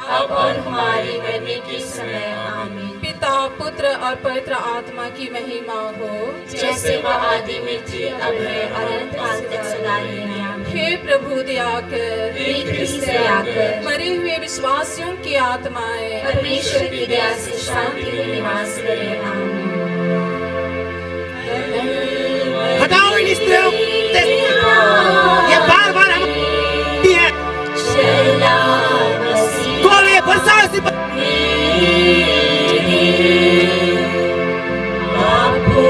अब और हमारे मरने के समय। आमीन। पिता, पुत्र और पवित्र आत्मा की महिमा हो, जैसे वह आदि में थी, अब है और अनंत काल तक सदा रहेगी। आमीन। हे प्रभु दया कर, हे ख्रिस्त दया कर, मरे हुए विश्वासियों की आत्माएं परमेश्वर की दया से शांति में निवास करे। आमीन। हटाओ इन स्त्रियों से, ये बार बार हम है चला मसीह गोले बरसाओ इसी पर। आपको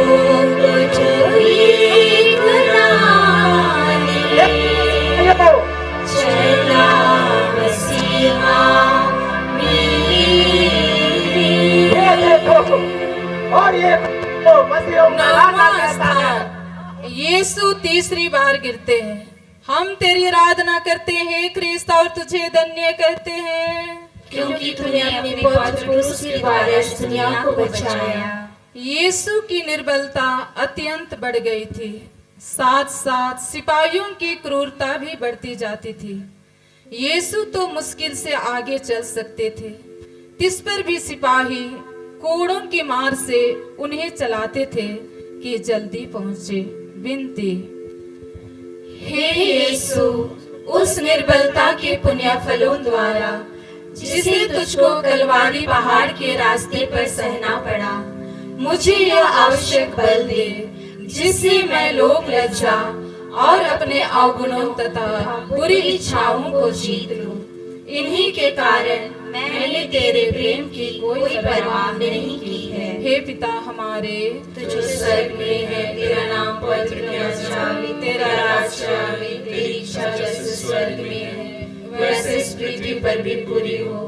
जो एक रानी, चला मसीहा मेरी। और ये मसीहों का लाला कहता है। यीशु तीसरी बार गिरते हैं। हम तेरी आराधना करते हैं ख्रिस्त, और तुझे धन्य कहते हैं, क्योंकि तूने अपने पवित्र क्रूस के द्वारा इस दुनिया को बचाया। यीशु की निर्बलता अत्यंत बढ़ गई थी, साथ साथ सिपाहियों की क्रूरता भी बढ़ती जाती थी। यीशु तो मुश्किल से आगे चल सकते थे, तिस पर भी सिपाही कोड़ों की मार से उन्हें चलाते थे कि जल्दी पहुंचे। विनती। हे यीशु, उस निर्बलता के पुण्य फलों द्वारा जिसे तुझको कलवारी पहाड़ के रास्ते पर सहना पड़ा, मुझे यह आवश्यक बल दे जिससे मैं लोक लज्जा और अपने अवगुणों तथा बुरी इच्छाओं को जीत लूं। इन्हीं के कारण मैंने तेरे प्रेम की कोई परवाह नहीं की है। हे पिता हमारे, तू जो स्वर्ग में है, तेरा नाम पवित्र किया जाए, तेरा राज्य आवे, तेरी इच्छा जैसे स्वर्ग में है वैसे इस पृथ्वी पर भी पूरी हो।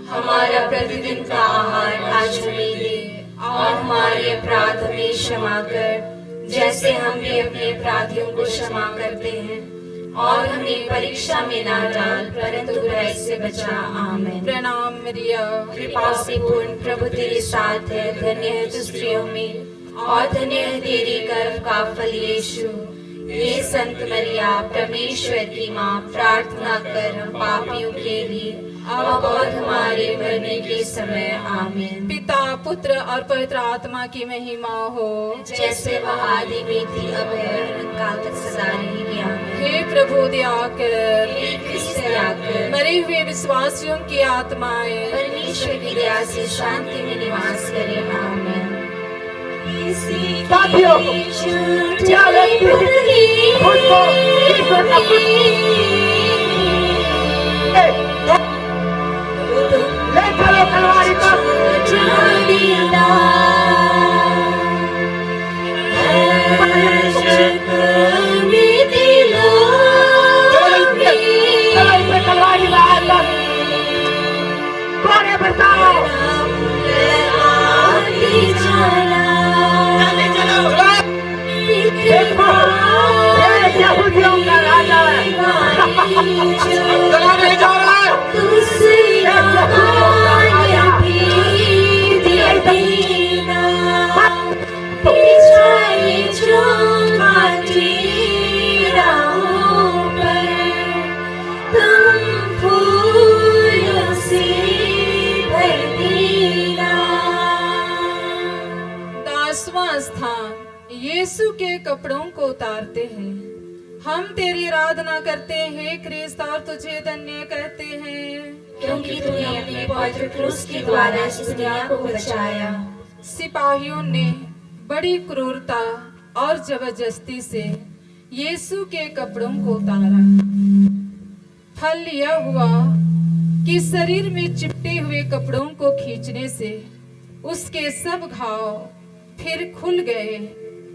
हमारा प्रतिदिन का आहार आज हमें दे, और हमारे अपराध हमें क्षमा कर, जैसे हम भी अपने अपराधियों को क्षमा करते हैं, और हमें परीक्षा में ना डाल परंतु बुराई से बचा। आमीन। प्रणाम मरिया, कृपा से पूर्ण प्रभु तेरे साथ है, धन्य है तू स्त्रियों में और धन्य है तेरी गर्भ का फल यीशु। हे संत मरिया परमेश्वर की माँ, प्रार्थना कर हम पापियों के लिए अब और हमारे मरने के समय। आमीन। पिता पुत्र और पवित्र आत्मा की महिमा हो, जैसे वह आदि में थी अब है और अनंत काल तक सदा रहेगी। आमीन। हे प्रभु दया कर, हे ख्रिस्त दया कर, मरे हुए विश्वासियों की आत्माएं परमेश्वर की दया से शांति में निवास करे। आमीन। साथियों, क्या व्यक्ति खुद को ईश्वर का ले चलो कलवारी पर। चलो इसे कलवारी में आकर कोने बताओ। देखो, ये यहूदियों का राजा है। चला नहीं जा रहा है। दासवां स्थान, यीशु के कपड़ों को उतारते हैं। हम तेरी आराधना करते हैं क्रिस्त और तुझे धन्य कहते हैं, क्योंकि तूने अपने पवित्र क्रूस के द्वारा इस दुनिया को बचाया। सिपाहियों ने बड़ी क्रूरता और जबरदस्ती से यीशु के कपड़ों को उतारा। फल यह हुआ कि शरीर में चिपटे हुए कपड़ों को खींचने से उसके सब घाव फिर खुल गए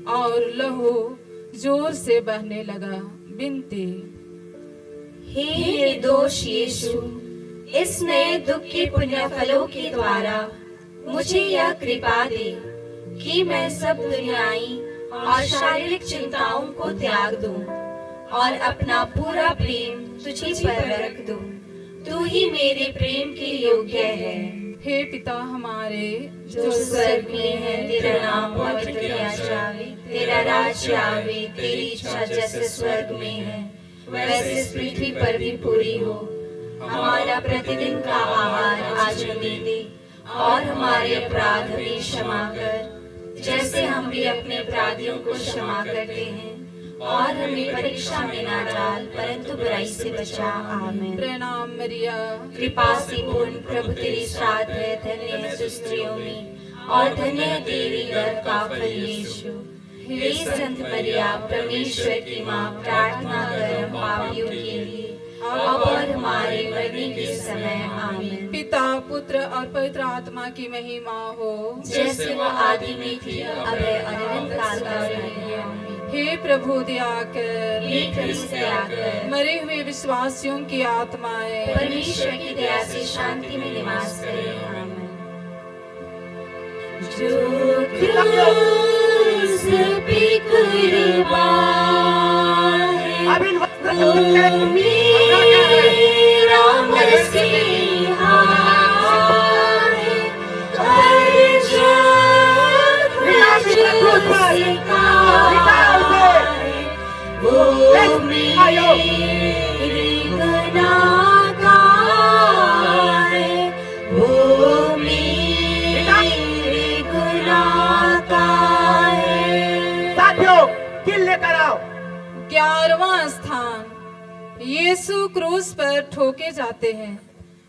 और लहू जोर से बहने लगा। बिनती, हे निर्दोष यीशु, इस नए दुख के पुण्य फलों के द्वारा मुझे यह कृपा दे कि मैं सब दुनियाई और शारीरिक चिंताओं को त्याग दूं और अपना पूरा प्रेम तुझी पर रख दूं। तू ही मेरे प्रेम के योग्य है। हे पिता हमारे जो स्वर्ग में है, तेरा नाम पवित्र किया जावे, तेरा राज्य आवे, तेरी इच्छा जैसे स्वर्ग में है वैसे इस पृथ्वी पर भी पूरी हो। हमारा प्रतिदिन का आहार आज हमें दे और हमारे अपराध हमें क्षमा कर जैसे हम भी अपने अपराधियों को क्षमा करते हैं, और हमें परीक्षा में ना डाल परंतु बुराई से बचा। आमीन। प्रणाम मरिया, कृपा से पूर्ण प्रभु तेरे साथ है, धन्य है तू स्त्रियों में और धन्य है तेरी गर्भ का फल यीशु। हे संत मरिया परमेश्वर की माँ, प्रार्थना कर हम पापियों के लिए अब और हमारे मरने के समय। आमीन। पिता पुत्र और पवित्र आत्मा की महिमा हो, जैसे वह आदि में थी अब है और अनंत काल तक रहेगी। आमीन। हे प्रभु दया कर, हे ख्रिस्त दया कर, मरे हुए विश्वासियों की आत्माएं परमेश्वर की दया से शांति में निवास करे। आमीन। जो क्रूस पे कुर्बान है, अब इन वो मेरा मसीहा है। हर जग उसका है, वो मेरे गुनाह का है, वो मेरे गुनाह का है। साथियों, किल लेकर आओ। 11वां स्थान, यीशु क्रूस पर ठोके जाते हैं।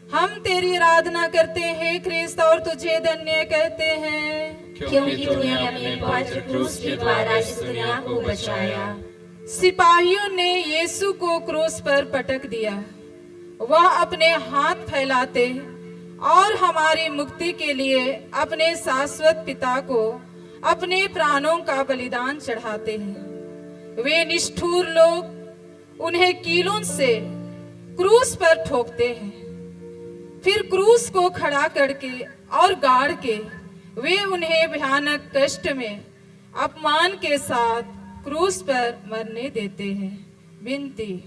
हम तेरी आराधना करते हैं क्रिस्त और तुझे धन्य कहते हैं, क्योंकि तूने अपने पवित्र क्रूस के द्वारा इस दुनिया को बचाया। सिपाहियों ने यीशु को क्रूस पर पटक दिया। वह अपने हाथ फैलाते और हमारी मुक्ति के लिए अपने शाश्वत पिता को अपने प्राणों का बलिदान चढ़ाते हैं। वे निष्ठुर लोग उन्हें कीलों से क्रूस पर ठोकते हैं, फिर क्रूस को खड़ा करके और गाड़ के वे उन्हें भयानक कष्ट में अपमान के साथ क्रूस पर मरने देते हैं। विनती,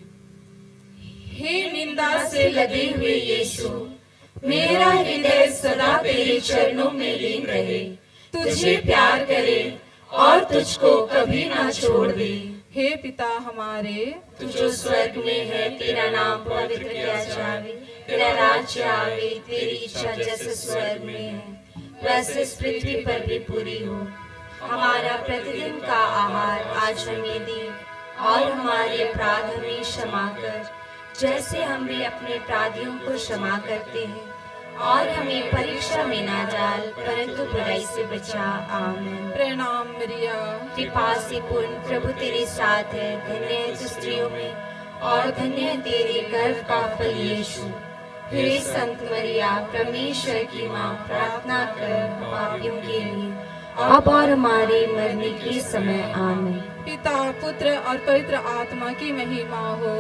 हे निंदा से लदे हुए यीशु, मेरा हृदय सदा तेरे चरणों में लीन रहे, तुझे प्यार करे और तुझको कभी ना छोड़ दे। हे पिता हमारे, तू जो स्वर्ग में है, तेरा नाम पवित्र किया जावे, तेरा राज्य आवे, तेरी इच्छा जैसे स्वर्ग में है वैसे इस पृथ्वी पर भी पूरी हो। हमारा प्रतिदिन का आहार आज हमें दे, और हमारे अपराध हमें क्षमा कर, जैसे हम भी अपने अपराधियों को क्षमा करते हैं, और हमें परीक्षा में ना डाल, परंतु बुराई से बचा। आमीन। प्रणाम मरिया, कृपा से पूर्ण प्रभु तेरे साथ है, धन्य है तू स्त्रियों में, और धन्य है तेरे गर्भ का फल यीशु। हे संत मरिया, परमेश्वर की माँ, प्रार्थना कर पापियों के लिए, अब और हमारे मरने के समय। आमीन। पिता पुत्र और पवित्र आत्मा की महिमा हो,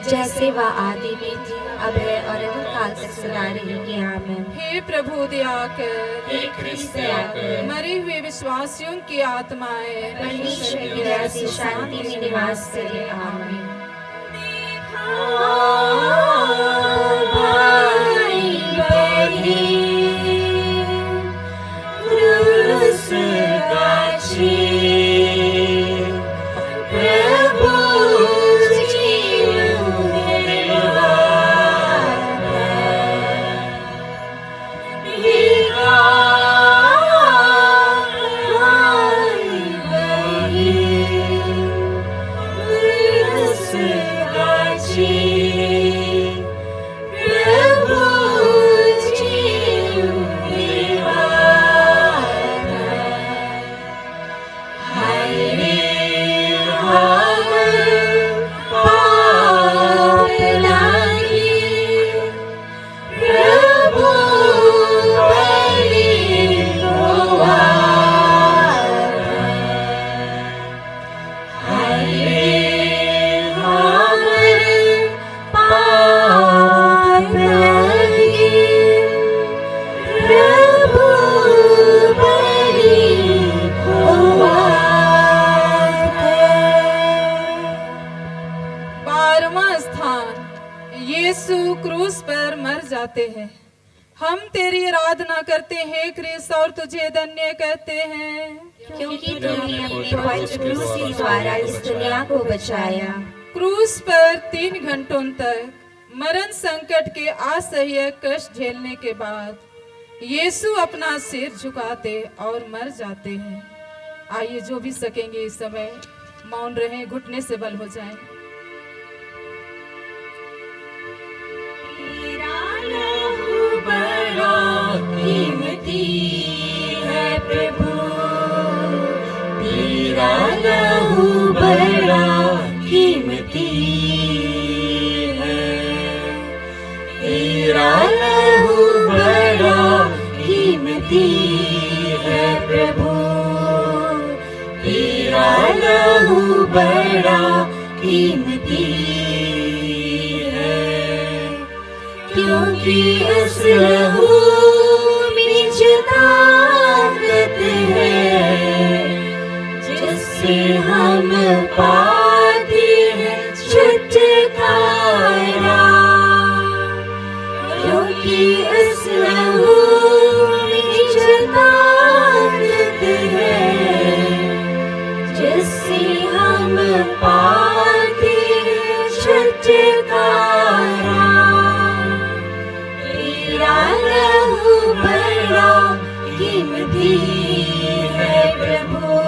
जैसे वह आदि में थी, अब है और अनंतकाल तक सदा रहेगी। आमीन। हे प्रभु दया कर, हे ख्रिस्त दया कर, मरे हुए विश्वासियों की आत्माएं परमेश्वर की दया से शांति में निवास करे। आमीन। भाई बहन क्रूस गाछी, प्रभु जीवन दिलवा दिखा। भाई बहन क्रूस गाछी, प्रभु जीवन दिलवा। हाय रे हम पाप लागे, प्रभु बलि होवा। हाय रे हम पाप लागे, प्रभु बलि होवा। 12वां स्थान, यीशु क्रूस पर मर जाते हैं। हम तेरी आराधना करते हैं क्रिस्त, और तुझे धन्य कहते हैं, क्योंकि तूने अपने पवित्र क्रूस के द्वारा इस दुनिया को बचाया। क्रूस पर 3 घंटों तक मरण संकट के असह्य कष्ट झेलने के बाद यीशु अपना सिर झुकाते और मर जाते हैं। आइए जो भी सकेंगे इस समय मौन रहें, घुटने से बल हो जाएं। तेरा लहू बड़ा कीमती है प्रभु, तेरा लहू बड़ा कीमती है, तेरा लहू बड़ा कीमती है प्रभु, तेरा लहू बड़ा कीमती है। क्योंकि उस लहू में जो ताकत है, जिससे हम पाते हैं छुटकारा। क्योंकि उस लहू में जो ताकत है, जिससे हम पाते हैं छुटकारा। तेरा लहू बड़ा कीमती है प्रभु,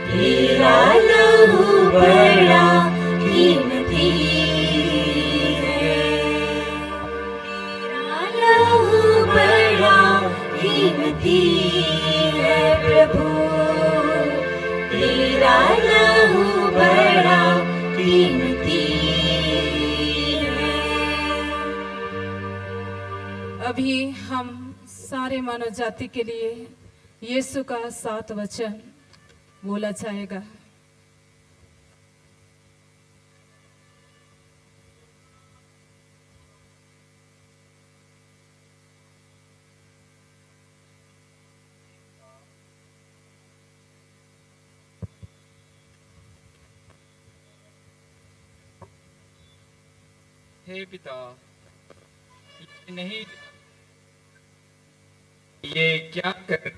तेरा लहू बड़ा कीमती है, तेरा लहू बड़ा कीमती है प्रभु, तेरा लहू बड़ा कीमती है। अभी हम सारे मानव जाति के लिए यीशु का 7 वचन बोला जाएगा। हे पिता, ये नहीं, ये क्या कर,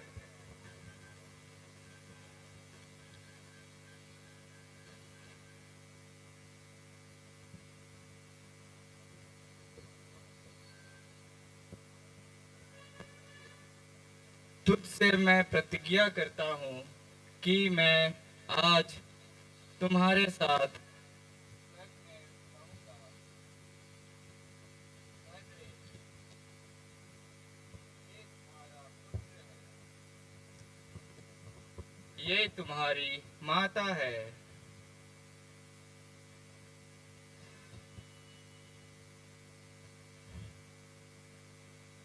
तुझसे मैं प्रतिज्ञा करता हूँ कि मैं आज तुम्हारे साथ ये तुम्हारी माता है।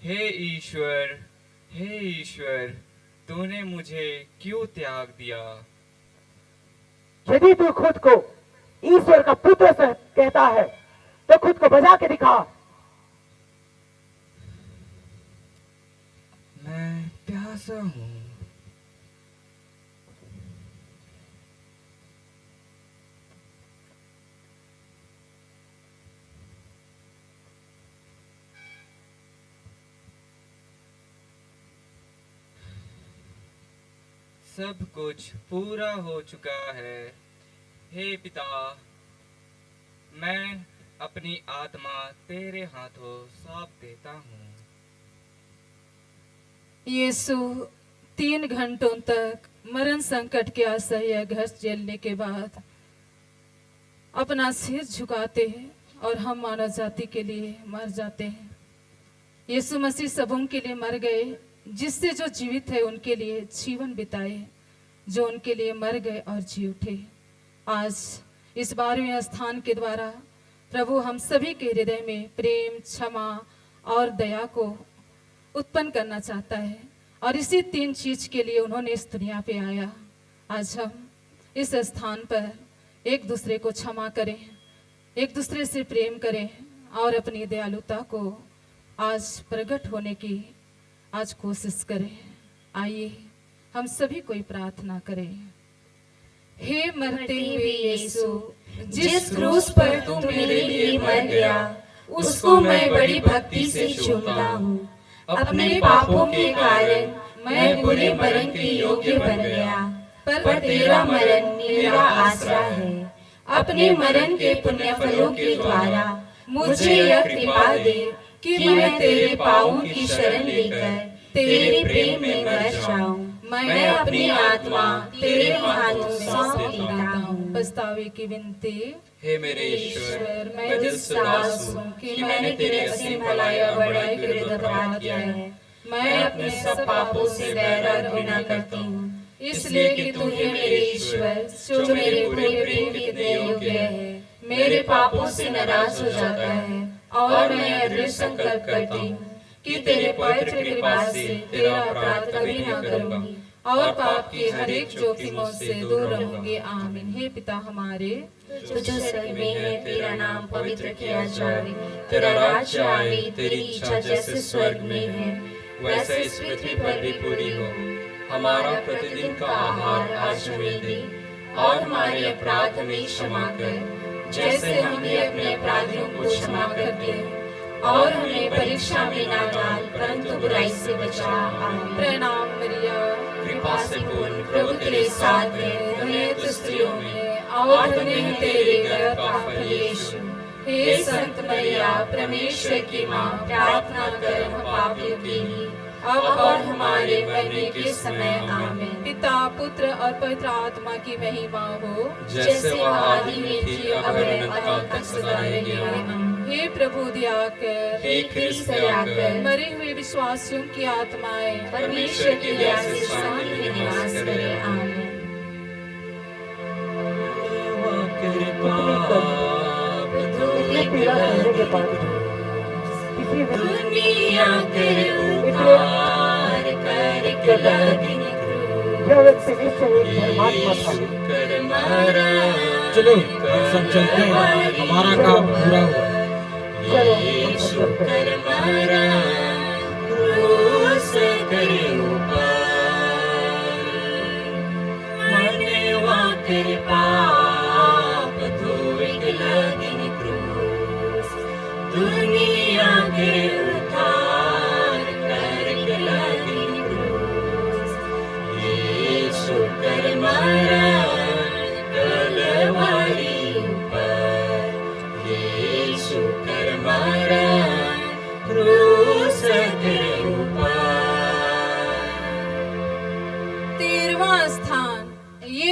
हे ईश्वर, हे ईश्वर, तूने मुझे क्यों त्याग दिया? यदि तू खुद को ईश्वर का पुत्र से कहता है तो खुद को बजा के दिखा। मैं प्यासा हूँ। सब कुछ पूरा हो चुका है। हे पिता, मैं अपनी आत्मा तेरे हाथों सौंप देता हूँ। यीशु 3 घंटों तक मरण संकट के असह्य घस झेलने के बाद अपना सिर झुकाते हैं और हम मानव जाति के लिए मर जाते हैं। यीशु मसीह सबों के लिए मर गए, जिससे जो जीवित है उनके लिए जीवन बिताए, जो उनके लिए मर गए और जी उठे। आज इस 12वें स्थान के द्वारा प्रभु हम सभी के हृदय में प्रेम, क्षमा और दया को उत्पन्न करना चाहता है, और इसी 3 चीज के लिए उन्होंने इस दुनिया पे आया। आज हम इस स्थान पर एक दूसरे को क्षमा करें, एक दूसरे से प्रेम करें और अपनी दयालुता को आज प्रकट होने की आज कोशिश करें। आइए हम सभी कोई प्रार्थना करें। हे मरते हुए यीशु, जिस क्रूस पर तू मेरे लिए मर गया, उसको मैं बड़ी भक्ति से चूमता हूँ। अपने पापों के कारण मैं बुरे मरण के योग्य बन गया, पर तेरा मरण मेरा आसरा है। अपने मरण के पुण्य फलों के द्वारा मुझे यह कृपा दे कि मैं तेरे पाँवों की शरण लेकर तेरे प्रेम में मर जाऊं। मैं अपनी आत्मा तेरे हाथों सौंप देता हूँ। पछतावे की विनती। हे मेरे ईश्वर, मैं दिल से दास हूँ कि मैंने तेरे असीम भलाई और बड़ाई के विरुद्ध अपराध किया है। मैं अपने सब पापों से वैर और घृणा करती हूँ, इसलिए कि तू है मेरे ईश्वर, जो मेरे पूरे प्रेम के कितने योग्य है। मेरे पापों से नाराज हो जाता है और मैं दृढ़ संकल्प करती हूँ कि तेरे पवित्र कृपा से तेरा अपराध कभी न करूंगी और पाप के हर एक जोखिमों से दूर रहूंगी। आमीन। हे पिता हमारे, जो स्वर्ग में है, तेरा नाम पवित्र किया जाए, तेरा राज्य आए, तेरी इच्छा जैसे स्वर्ग में है वैसे इस पृथ्वी पर भी पूरी हो। हमारा प्रतिदिन का आहार आज हमें दे, और हमारे अपराध हमें क्षमा कर, जैसे हम भी अपने अपराधियों को क्षमा करते हैं, और हमें परीक्षा में न डाल, परंतु बुराई से बचा। आमीन। प्रणाम मरिया, कृपा से पूर्ण प्रभु तेरे साथ है, धन्य तू स्त्रियों में और धन्य है तेरे गर्भ का फल यीशु। हे संत मरिया, परमेश्वर की माँ, प्रार्थना कर हम पापियों के लिए अब और हमारे मरने के समय। आमीन। पिता, पुत्र और पवित्र आत्मा की महिमा हो, जैसे वह आदि में थी, अब अनंत तक सदा रहेगी। हे प्रभु दया कर, हे ख्रिस्त दया कर, मरे हुए विश्वासियों की आत्माएं परमेश्वर की दया से शांति में निवास करे। आमीन। इतनी पीड़ा सहने के बाद किसी ने दुनिया के उद्धार करके लगिन यह व्यक्ति निश्चय एक धर्मात्मा था। चलो सब चलते हैं, हमारा काम पूरा हुआ। चलो हम सब चलते हैं। क्रूस करे मनवा कर पाप धोइक लगिन क्रूस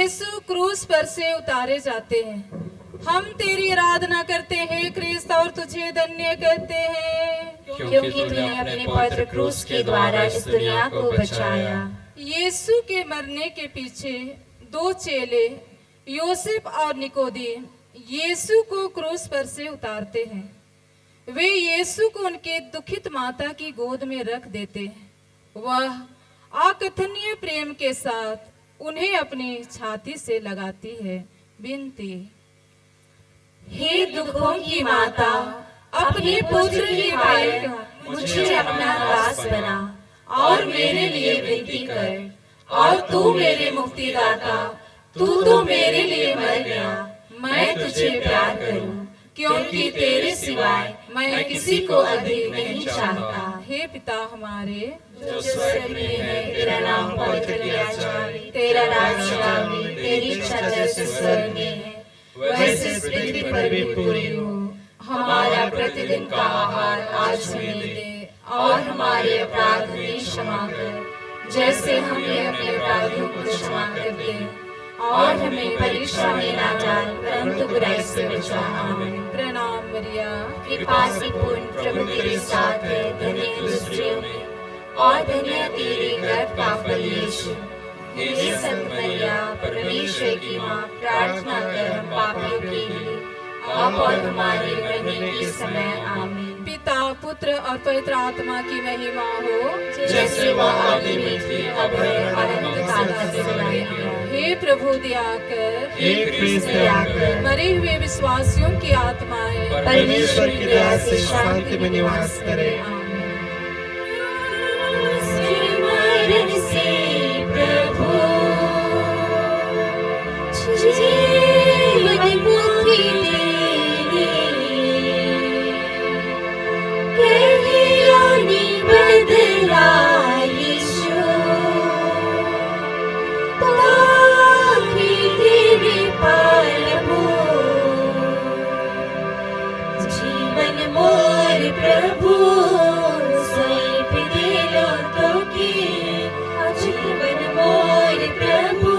यीशु क्रूस पर से उतारे जाते हैं। हम तेरी आराधना करते हैं क्रिस्त और तुझे धन्य करते हैं, क्योंकि तूने अपने पवित्र क्रूस के द्वारा इस दुनिया को बचाया। यीशु के मरने के पीछे दो चेले योसेफ और निकोदीम यीशु को क्रूस पर से उतारते हैं। वे यीशु को उनके दुखित माता की गोद में रख देते हैं। वह अकथनीय प्रेम के साथ उन्हें अपनी छाती से लगाती है। विनती, हे दुखों की माता, अपने पुत्र की भाई मुझे अपना दास बना और मेरे लिए विनती कर। और तू मेरे मुक्तिदाता, तू तो मेरे लिए मर गया। मैं तुझे प्यार करूं, क्योंकि तेरे सिवाय मैं किसी को अधिक नहीं चाहता। हे पिता हमारे जो स्वर्ग में है, तेरा नाम पवित्र किया जाए, तेरा राज्य आवे, तेरी इच्छा जैसे स्वर्ग में है वैसे इस पृथ्वी पर भी पूरी हो। हमारा प्रतिदिन का आहार आज हमें दे, और हमारे अपराध हमें क्षमा कर, जैसे हम भी अपने अपराधियों को क्षमा करते हैं। और हमें परीक्षा में ना डाल, परंतु बुराई से बचा। आमीन। प्रणाम मरिया, कृपा से पूर्ण प्रभु तेरे साथ है, धन्य तू स्त्रियों में और धन्य तेरे गर्भ का फल यीशु। हे संत मरिया, परमेश्वर की माँ, प्रार्थना कर हम पापियों के लिए, अब और हमारे मरने के समय। आमीन। पिता पुत्र और पवित्र आत्मा की महिमा हो, जैसे वह आदि में थी, अब है और अनंत काल तक रहेगी। हे प्रभु दया कर, हे क्रिस्त दया कर, मरे हुए विश्वासियों की आत्माएं परमेश्वर की दया से शांति में निवास करे। उसके मरण से प्रभु जीवन मुक्ति देने, कहियों ने बदला यीशु, ताकि तेरे प्रभु जीवन मोर प्रभु सैप दिलो तो की। जीवन मोर प्रभु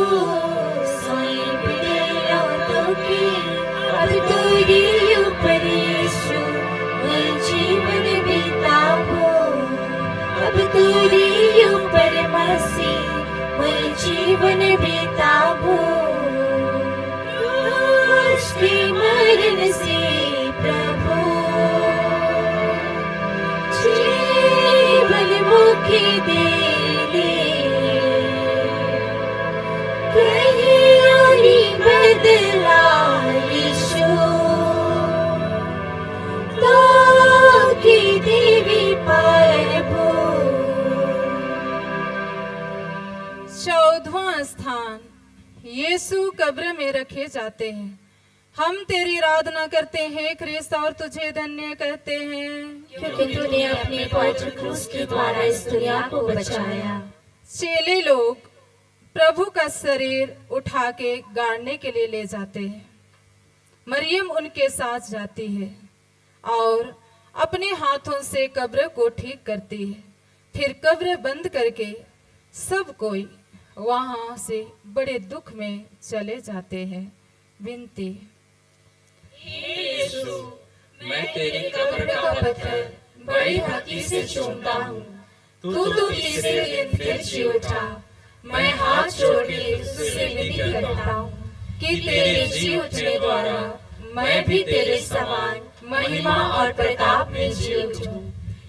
सैप दिलो तो की। अब तोरी ऊपर यीशु मैं जीवन बिताऊं, अब तोरी ऊपर मसीह मैं जीवन बिताऊं। उसके मरण से प्रभु जीवन मुक्ति देने, कहियों ने बदला यीशु, ताकि देवी प्रभु। 14वां स्थान, यीशु कब्र में रखे जाते हैं। हम तेरी आराधना करते हैं क्रिस्त और तुझे धन्य कहते हैं, क्योंकि तूने अपने पवित्र क्रूस के द्वारा इस दुनिया को बचाया। चेले लोग प्रभु का शरीर उठा के गाड़ने के लिए ले जाते हैं। मरियम उनके साथ जाती है और अपने हाथों से कब्र को ठीक करती है। फिर कब्र बंद करके सब कोई वहां से बड़े दुख में चले जाते हैं। विनती, मैं तेरी कब्र का पत्थर बड़ी भक्ति से चूमता हूँ। तू तो तीसरे दिन फिर जी उठा। मैं हाथ जोड़ के तुझसे विनती करता हूँ कि तेरे जी उठने द्वारा मैं भी तेरे समान महिमा और प्रताप में जी उठूं।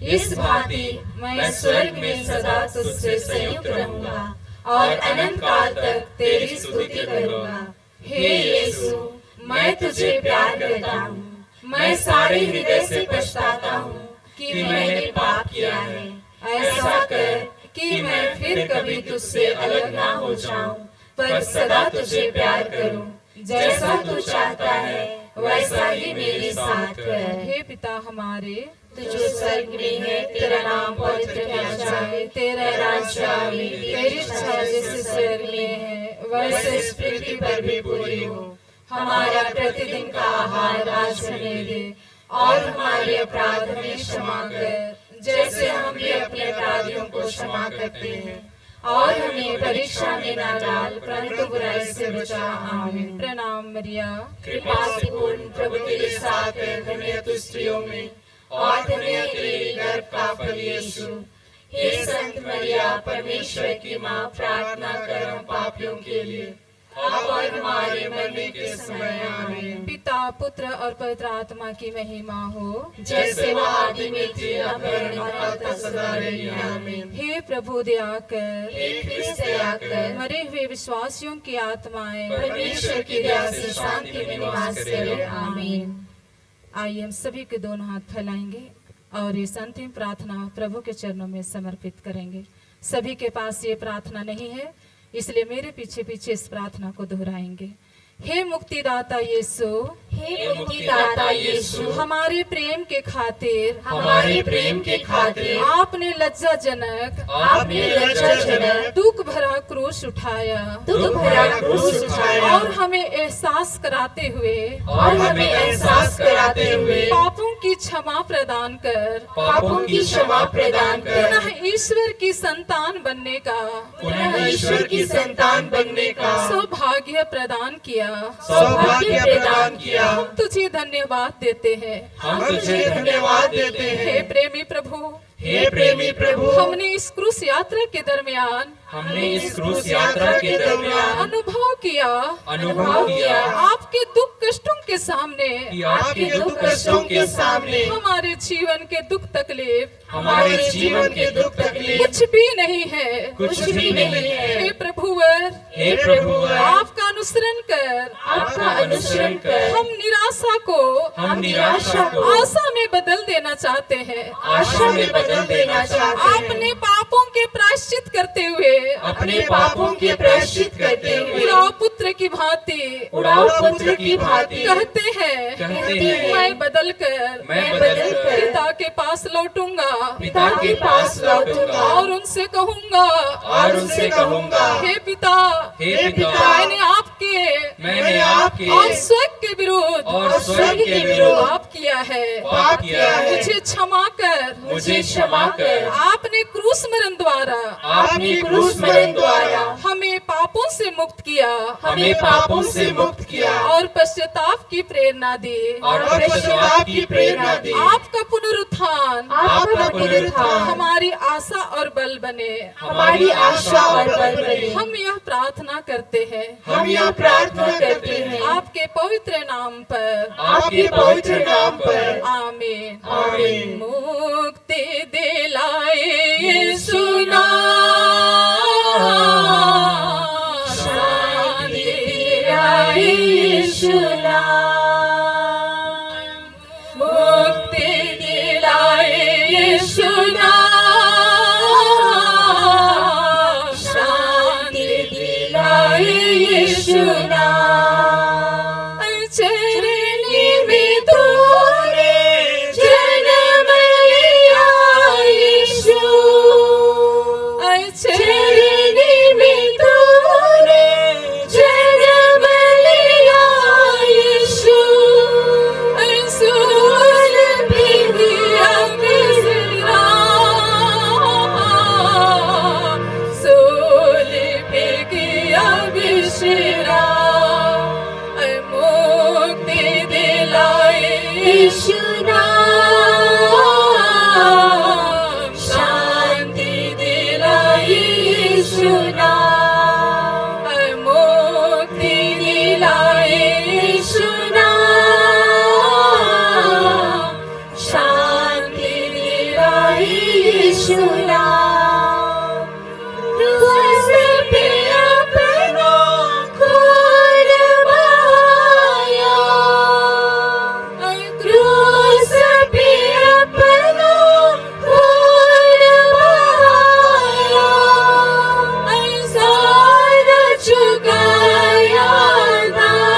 इस भांति मैं स्वर्ग में सदा तुझसे संयुक्त रहूंगा और अनंत काल तक तेरी स्तुति करूंगा। हे यीशु, मैं तुझे प्यार करता हूँ। मैं सारे हृदय से पछताता हूँ कि मैंने पाप किया है। ऐसा कर कि मैं फिर कभी तुझसे अलग ना हो जाऊं, पर सदा तुझे प्यार करूं। जैसा तू चाहता है वैसा ही मेरे साथ कर। हे पिता हमारे, तू जो स्वर्ग में है, तेरा नाम पवित्र किया जाए, तेरा राज्य आवे, तेरी इच्छा जैसे स्वर्ग में है वैसे इस पृथ्वी पर भी पूरी हो। हमारा प्रतिदिन का आहार आज हमें दे, और हमारे अपराध हमें क्षमा कर, जैसे हम भी अपने अपराधियों को क्षमा करते हैं। और हमें परीक्षा में न डाल परंतु बुराई से बचा। आमीन। प्रणाम मरिया, कृपा से पूर्ण प्रभु तेरे साथ है, धन्य तू स्त्रियों में और धन्य तेरे गर्भ का फल यीशु। हे संत मरिया, परमेश्वर की माँ, प्रार्थना कर हम पापियों के लिए अब और हमारे मरने के समय। आमीन। पिता पुत्र और पवित्र आत्मा की महिमा हो, जैसे वह आदि में थी, अब और काल तक सदा रही। आमीन। हे प्रभु दया कर, हे ख्रिस्त दया कर, मरे हुए विश्वासियों की आत्माएं परमेश्वर की दया से शांति में निवास करे। आमीन। आइए हम सभी के दोनों हाथ फैलाएंगे और इस अंतिम प्रार्थना प्रभु के चरणों में समर्पित करेंगे। सभी के पास ये प्रार्थना नहीं है, इसलिए मेरे पीछे पीछे इस प्रार्थना को दोहराएंगे। हे मुक्तिदाता यीशु, हे मुक्तिदाता यीशु, हमारे प्रेम के खातिर हमारे प्रेम के खातिर आपने लज्जाजनक आपने लज्जाजनक दुख भरा क्रूस उठाया दुख भरा क्रूस उठाया और हमें एहसास कराते हुए और हमें एहसास कराते हुए पापों की क्षमा प्रदान कर पापों की क्षमा प्रदान कर पुनः ईश्वर की संतान बनने का पुनः ईश्वर की संतान बनने का सौभाग्य प्रदान किया। सौभाग्य प्रदान किया। हम तुझे धन्यवाद देते हैं। हम तुझे धन्यवाद देते हैं। हे प्रेमी प्रभु, हे प्रेमी प्रभु, हमने इस क्रूस यात्रा के दरमियान हमने इस क्रूस यात्रा के दरमियान अनुभव किया आपके दुख कष्टों के सामने कि आपके दुख कष्टों के सामने हमारे जीवन के दुख तकलीफ हमारे जीवन के दुख तकलीफ कुछ भी नहीं है। कुछ भी नहीं है। हे प्रभुवर, हे प्रभुवर, आपका अनुसरण कर आपका अनुसरण कर हम निराशा को निराशा को आशा में बदल देना चाहते हैं। आशा में बदल देना चाहते हैं। अपने पापों के प्रायश्चित करते हुए अपने पापों के प्रायश्चित करते हुए उड़ाऊ पुत्र की भांति उड़ाऊ पुत्र की भांति कहते हैं मैं बदल कर पिता के पास लौटूंगा पिता के पास लौटूंगा और उनसे कहूंगा हे पिता मैंने आपके और स्वर्ग के विरुद्ध पाप किया है। मुझे क्षमा कर आपने क्रूस मरण द्वारा हमें पापों से मुक्त किया और पश्चाताप की प्रेरणा दी। आपका पुनरुत्थान हमारी आशा और बल बने। हम यह प्रार्थना करते हैं आपके पवित्र नाम पर आमीन। मुक्ति दिलाए यीशु नाम, शांति दिलाए यीशु नाम, मुक्ति दिलाए यीशु नाम, शांति दिलाए यीशु नाम। चरनी में तूने जन्म लिया यीशु, चरनी में तूने जन्म लिया यीशु, सूल भी दिया किसरा, सूल भी किया बिशरा, मुक्ति दिलाए यीशु नाम, शांति दिलाए यीशु नाम, मुक्ति दिलाए यीशु नाम, शांति दिलाए यीशु नाम। क्रूस पे अपना खून बहाया, क्रूस पे अपना खून बहाया, सारा चुकाया दाम,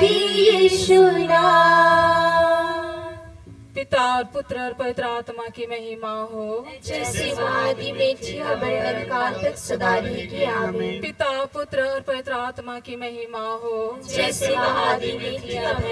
की यीशु नाम। पिता और पुत्र और पवित्र आत्मा की महिमा हो। जैसे आदि में थी अब काल तक सदा रहेगी आमीन। पिता पुत्र और पवित्र आत्मा की महिमा हो। जैसे आदि में थी अब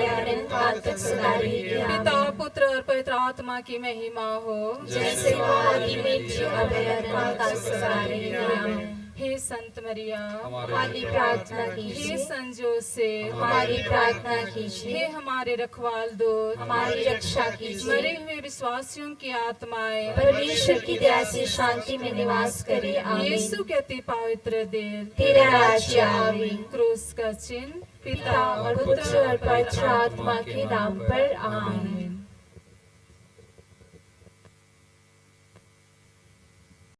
काल तक सदा रहेगी पिता आमीन। पुत्र और पवित्र आत्मा की महिमा हो। जैसे आदि में थी अब काल तक सदा रहेगी आमीन। हे संत मरिया, हमारी प्रार्थना हे कीजिए, संत जोसेफ, हमारी प्रार्थना हे कीजिए, हमारे रखवाल दूत, हमारी रक्षा मरे कीजिए। हुए विश्वासियों की आत्माएं परमेश्वर की दया से शांति में निवास करे आमीन। यीशु के अति पवित्र देह तेरा राज्य आवे। क्रूस का चिन्ह पिता और पुत्र और पवित्र आत्मा के नाम पर आमीन।